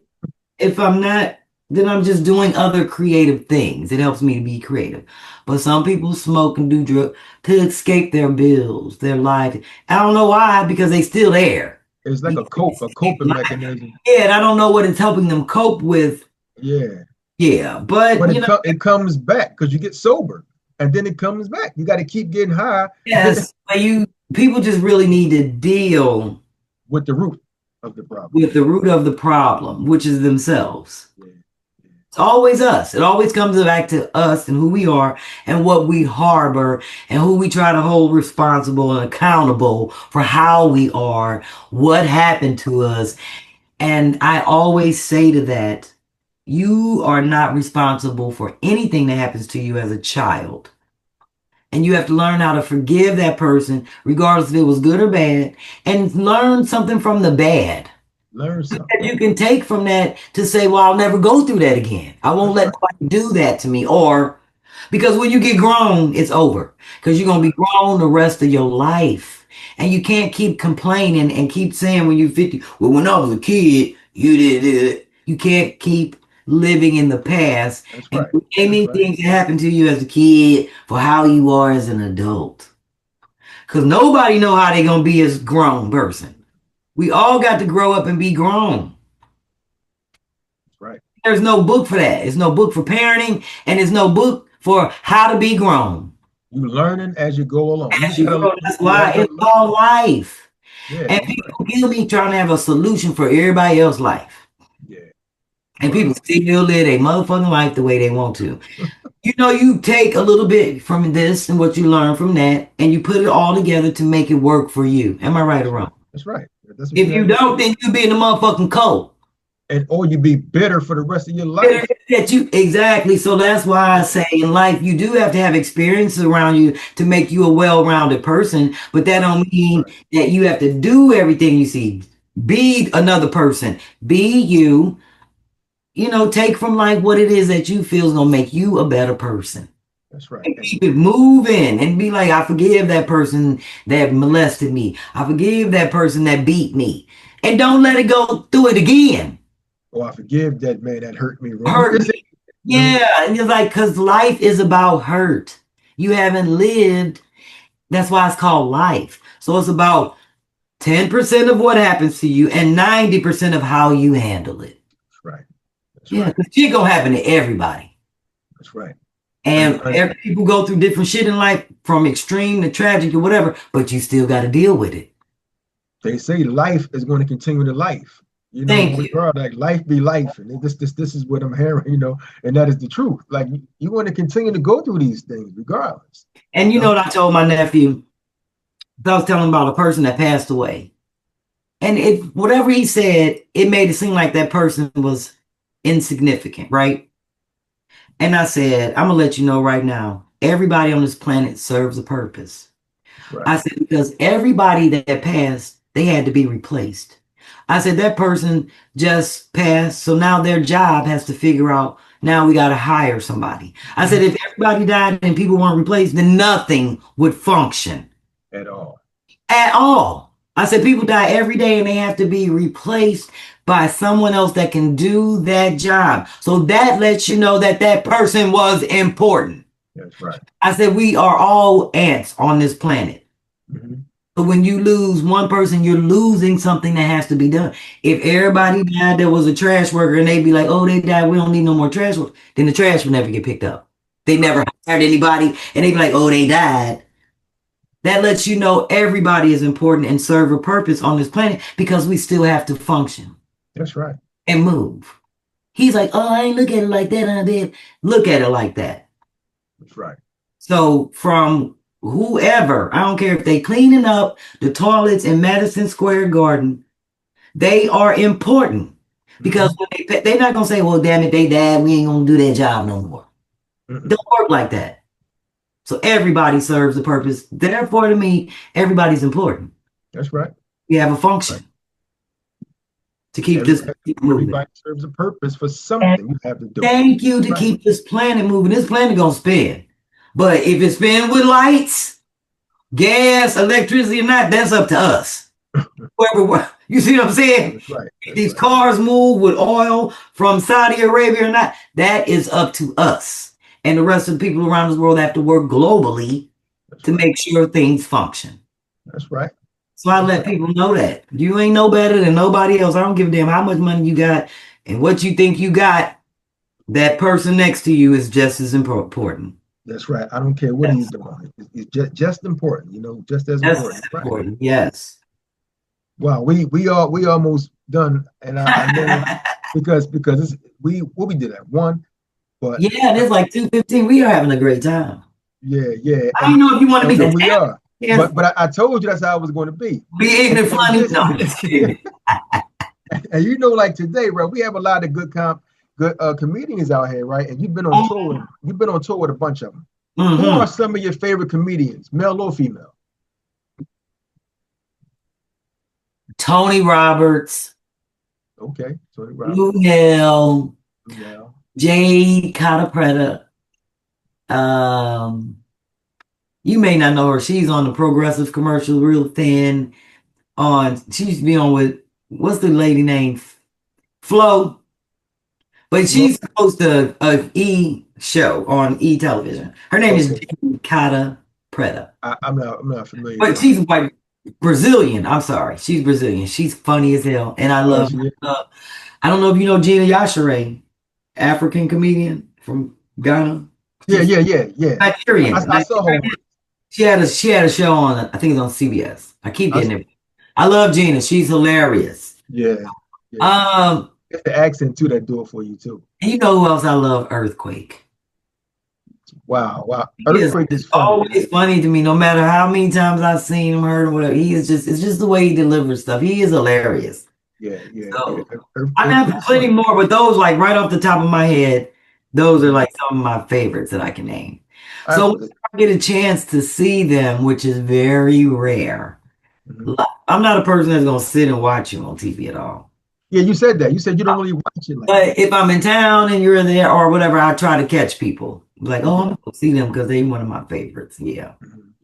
if I'm not, then I'm just doing other creative things. It helps me to be creative. But some people smoke and do drugs to escape their bills, their life. I don't know why, because they still there. It's like You a can't escape coping life. mechanism. Yeah, and I don't know what it's helping them cope with. Yeah. Yeah, but But it comes back because you get sober, and then it comes back. You got to keep getting high yes, but people just really need to deal with the root of the problem. with the root of the problem, which is themselves. Yeah. Yeah. It's always us. It always comes back to us and who we are and what we harbor and who we try to hold responsible and accountable for how we are, what happened to us. And I always say to that, you are not responsible for anything that happens to you as a child. And you have to learn how to forgive that person, regardless if it was good or bad, and learn something from the bad. Learn something. You can take from that to say, well, I'll never go through that again. I won't That's let right. nobody do that to me. Or because when you get grown, it's over. Because you're That's going to right. be grown the rest of your life. And you can't keep complaining and keep saying when you're 50, well, when I was a kid, you did it. You can't keep living in the past That's and right. That's blaming right. things that happened to you as a kid for how you are as an adult. Because nobody know how they're going to be as a grown person. We all got to grow up and be grown. That's right. There's no book for that. There's no book for parenting, and there's no book for how to be grown. You learning as you go along. As you grow, that's You why have to it's learn. all life. Yeah, And that's right. people kill me trying to have a solution for everybody else's life. Yeah. And people Wow. still live their motherfucking life the way they want to. You take a little bit from this and what you learn from that, and you put it all together to make it work for you. Am I right or That's right. wrong? That's right. That's If you exactly don't, true. then you be in the motherfucking cold. And or you be bitter for the rest of your life. That you exactly. So that's why I say in life you do have to have experiences around you to make you a well-rounded person. But that Right. don't mean Right. that you have to do everything you see. Be another person. Be you. Take from life what it is that you feel is gonna make you a better person. That's right. And And keep it moving and be like, I forgive that person that molested me. I forgive that person that beat me. And don't let it go through it again. oh, I forgive that man that hurt me wrong. Hurt me. You know, Yeah. And it's like, because life is about hurt. You haven't lived. That's why it's called life. So it's about 10% of what happens to you and 90% of how you handle it. that's right. That's Yeah. right. Because shit gonna happen to everybody. That's right. And people go through different shit in life from extreme to tragic or whatever, but you still got to deal with it. They say life is going to continue to life. Thank you. Regard like life be life, and this is what I'm hearing. And that is the truth. Like you want to continue to go through these things regardless. And You you know know, what I told my nephew? I was telling him about a person that passed away. And whatever he said, it made it seem like that person was insignificant, right? And I said, I'm gonna let you know right now, everybody on this planet serves a purpose. that's right. I said, because everybody that passed, they had to be replaced. I said, that person just passed. So now their job has to figure out, now we got to hire somebody. I said, Mhm. if everybody died and people weren't replaced, then nothing would function At all. at all. I said, people die every day and they have to be replaced by someone else that can do that job. So that lets you know that that person was important. That's right. I said, we are all ants on this planet. Hmm. So when you lose one person, you're losing something that has to be done. If everybody died, there was a trash worker, and they'd be like, "Oh, they died. We don't need no more trash work." Then the trash would never get picked up. They Right. never hired anybody, and they'd be like, "Oh, they died." That lets you know everybody is important and serve a purpose on this planet because we still have to function That's right. and move. He's like, "Oh, I ain't look at it like that, I did." Look at it like that. That's right. So from whoever, I don't care if they cleaning up the toilets in Madison Square Garden, they are important because Hmm. when they're not gonna say, "Well, damn it, they died. We ain't gonna do that job no more." It Hmm. don't work like that. So everybody serves a purpose. Therefore, to me, everybody's important. That's right. We have a Right. function to keep this keep moving. Everybody serves a purpose for And something you have to do. thank you to Right. keep this planet moving. This planet gonna spin, but if it's spin with lights, gas, electricity, or not, that's up to us. Whoever, you see what I'm saying? That's right. That's These right. cars move with oil from Saudi Arabia or not, that is up to us. And the rest of the people around this world have to work globally That's to right. make sure things function. That's right. So I That's let right. people know that you ain't no better than nobody else. I don't give a damn how much money you got and what you think you got. That person next to you is just as important. That's right. I don't care what he's Yes, doing. It's just important. Just as just important. as Right. important. Yes. Wow. We almost done, and I know because we did at one, but Yeah, it's like 2:15. We are having a great time. yeah, I don't know if you want to be the and we tap. are. Yes, But I told you that's how I was going to be. be And, ignorant, and funny. this No, I'm just kidding. and like today, bro, we have a lot of good comedians out here, right? And you've been on tour with a bunch of them. Who Mm-hmm. are some of your favorite comedians, male or female? Tony Roberts, Okay, Tony Lou Roberts. Nell, Yeah. Jade Catapretta. Um, you may not know her. She's on the Progressive commercial, real thin. She used to be on with what's the lady name? Flo, but Well, she's supposed to a E show on E television. Her name is okay. Jade Catapretta. I'm not familiar But with her. she's like Brazilian. I'm sorry. She's Brazilian. She's funny as hell. And I Oh, love she is? her. I don't know if you know Gina Yashere, African comedian from Ghana. Yeah, She's yeah, yeah, yeah. Nigerian. I saw her once. She had a show on, I think it's on CBS. I keep I, getting it. I love Gina. She's hilarious. yeah, yeah. Um, It's the accent too that do it for you too. And you know who else I love? Earthquake. Wow, wow. He is Earthquake it's is funny, man. always funny to me, no matter how many times I've seen him, heard him, whatever. He is just, it's just the way he delivers stuff. He is hilarious. Yeah, yeah, yeah. So I Earthquake have is plenty funny. more, but those like right off the top of my head, those are Mhm. like some of my favorites that I can name. So when Absolutely. I get a chance to see them, which is very rare. Mhm. Like, I'm not a person that's gonna sit and watch him on TV at all. Yeah, you said that. You said you don't really watch it like that. But if I'm in town and you're there or whatever, I try to catch people. Like, oh, I'm Okay. gonna go see them because they're one of my favorites. Yeah. Mhm.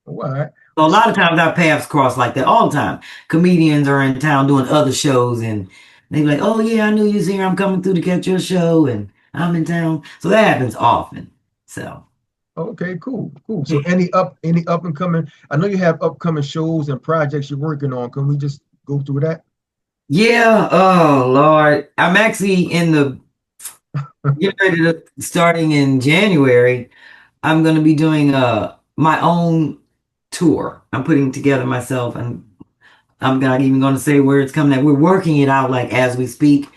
Well, all right. So a So, lot of times our paths cross like that all the time. Comedians are in town doing other shows and they be like, oh yeah, I knew you was here. I'm coming through to catch your show and I'm in town. So that happens often. So okay, cool, cool. So any up and coming, I know you have upcoming shows and projects you're working on. Can we just go through that? yeah, oh Lord. I'm actually in the getting ready to starting in January. I'm gonna be doing my own tour. I'm putting together myself and I'm not even going to say where it's coming at. We're working it out like as we speak.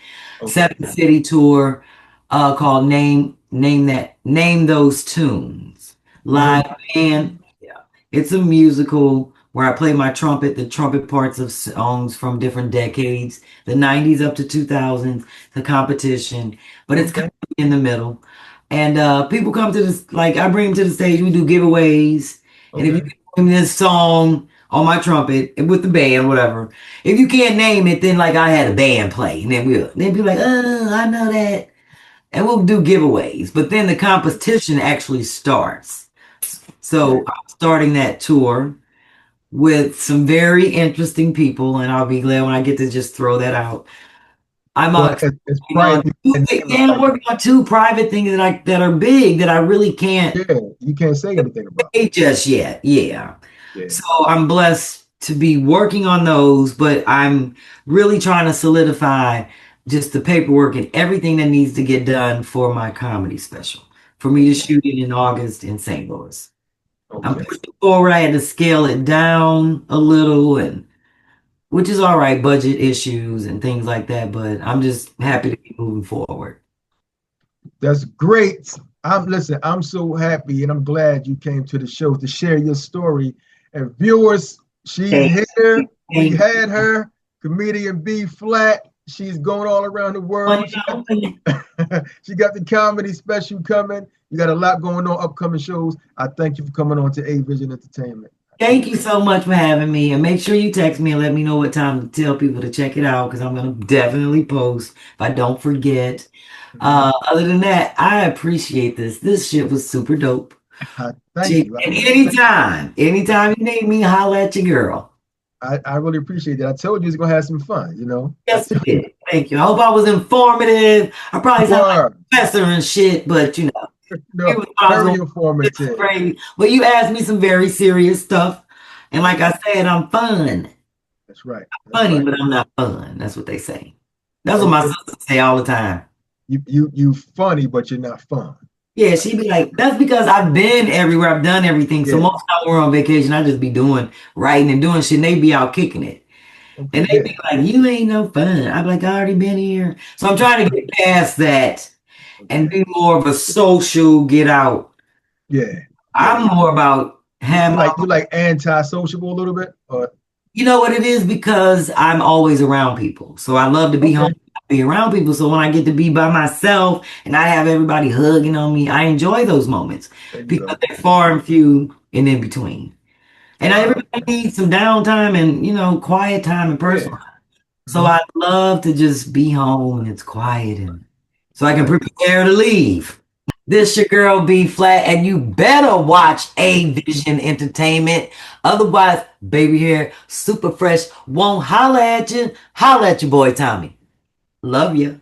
Okay. 7 city tour called Name Those Tunes. Live Hmm. band. Yeah. It's a musical where I play my trumpet, the trumpet parts of songs from different decades, the 90s up to 2000s, the competition, but it's kind Okay. of in the middle. And people come to this, like I bring them to the stage, we do giveaways. And if you Okay. can name this song on my trumpet with the band, whatever. If you can't name it, then like I had a band play, and then they'd be like, "Oh, I know that," and we'll do giveaways. But then the competition actually starts. So Okay. I'm starting that tour with some very interesting people, and I'll be glad when I get to just throw that out. I'm Well, it's working on private. You two can't things, name it yeah, I'm right now. working on two private things that are big that I really can't Yeah, you can't say anything about. say just yet. Yeah. Yeah. So I'm blessed to be working on those, but I'm really trying to solidify just the paperwork and everything that needs to get done for my comedy special. For me to Okay. shoot it in August in St. Louis. I'm Okay. pushing forward. I had to scale it down a little and which is all right, budget issues and things like that, but I'm just happy to be moving forward. That's great. I'm so happy and I'm glad you came to the show to share your story. And viewers, she's Thank here. We you. had her, comedian B-Flat. She's going all around the world. She got the comedy special coming. You got a lot going on, upcoming shows. I thank you for coming on to A Vision Entertainment. I Thank truly you so much for having me. And make sure you text me and let me know what time to tell people to check it out because I'm going to definitely post if I don't forget. Mhm. Other than that, I appreciate this. This shit was super dope. Thank you. And anytime you need me, holla at your girl. I really appreciate that. I told you it's gonna have some fun, I Yes, it told did. Thank you. I hope I was informative. I probably you sound like are. a professor and shit, but you No, thought I was very going to be informative. crazy. But you asked me some very serious stuff. And like I said, I'm fun. That's right. That's Funny, right. but I'm not fun. That's what they say. That's what And, my and sister say all the time. you funny, but you're not fun. Yeah, she'd be like, that's because I've been everywhere. I've done everything. So Yeah. most time we're on vacation, I just be doing writing and doing shit. And they be out kicking it. Okay. And they be Yeah. like, you ain't no fun. I'm like, I already been here. So I'm trying to get past that and Okay. be more of a social get out. Yeah. Yeah. I'm more about You having like you like anti-sociable a little bit, or You know what it is? Because I'm always around people. So I love to be home, okay. be around people. So when I get to be by myself and I have everybody hugging on me, I enjoy those moments There you because go. they're far and few and in between. And Wow. everybody needs some downtime and, quiet time and Yeah. personal. So Mhm. I love to just be home and it's quiet and so I can Right. prepare to leave. This your girl B-Flat, and you better watch A Vision Entertainment. Otherwise, baby hair, super fresh, won't holla at you. Holla at your boy Tommy. Love you.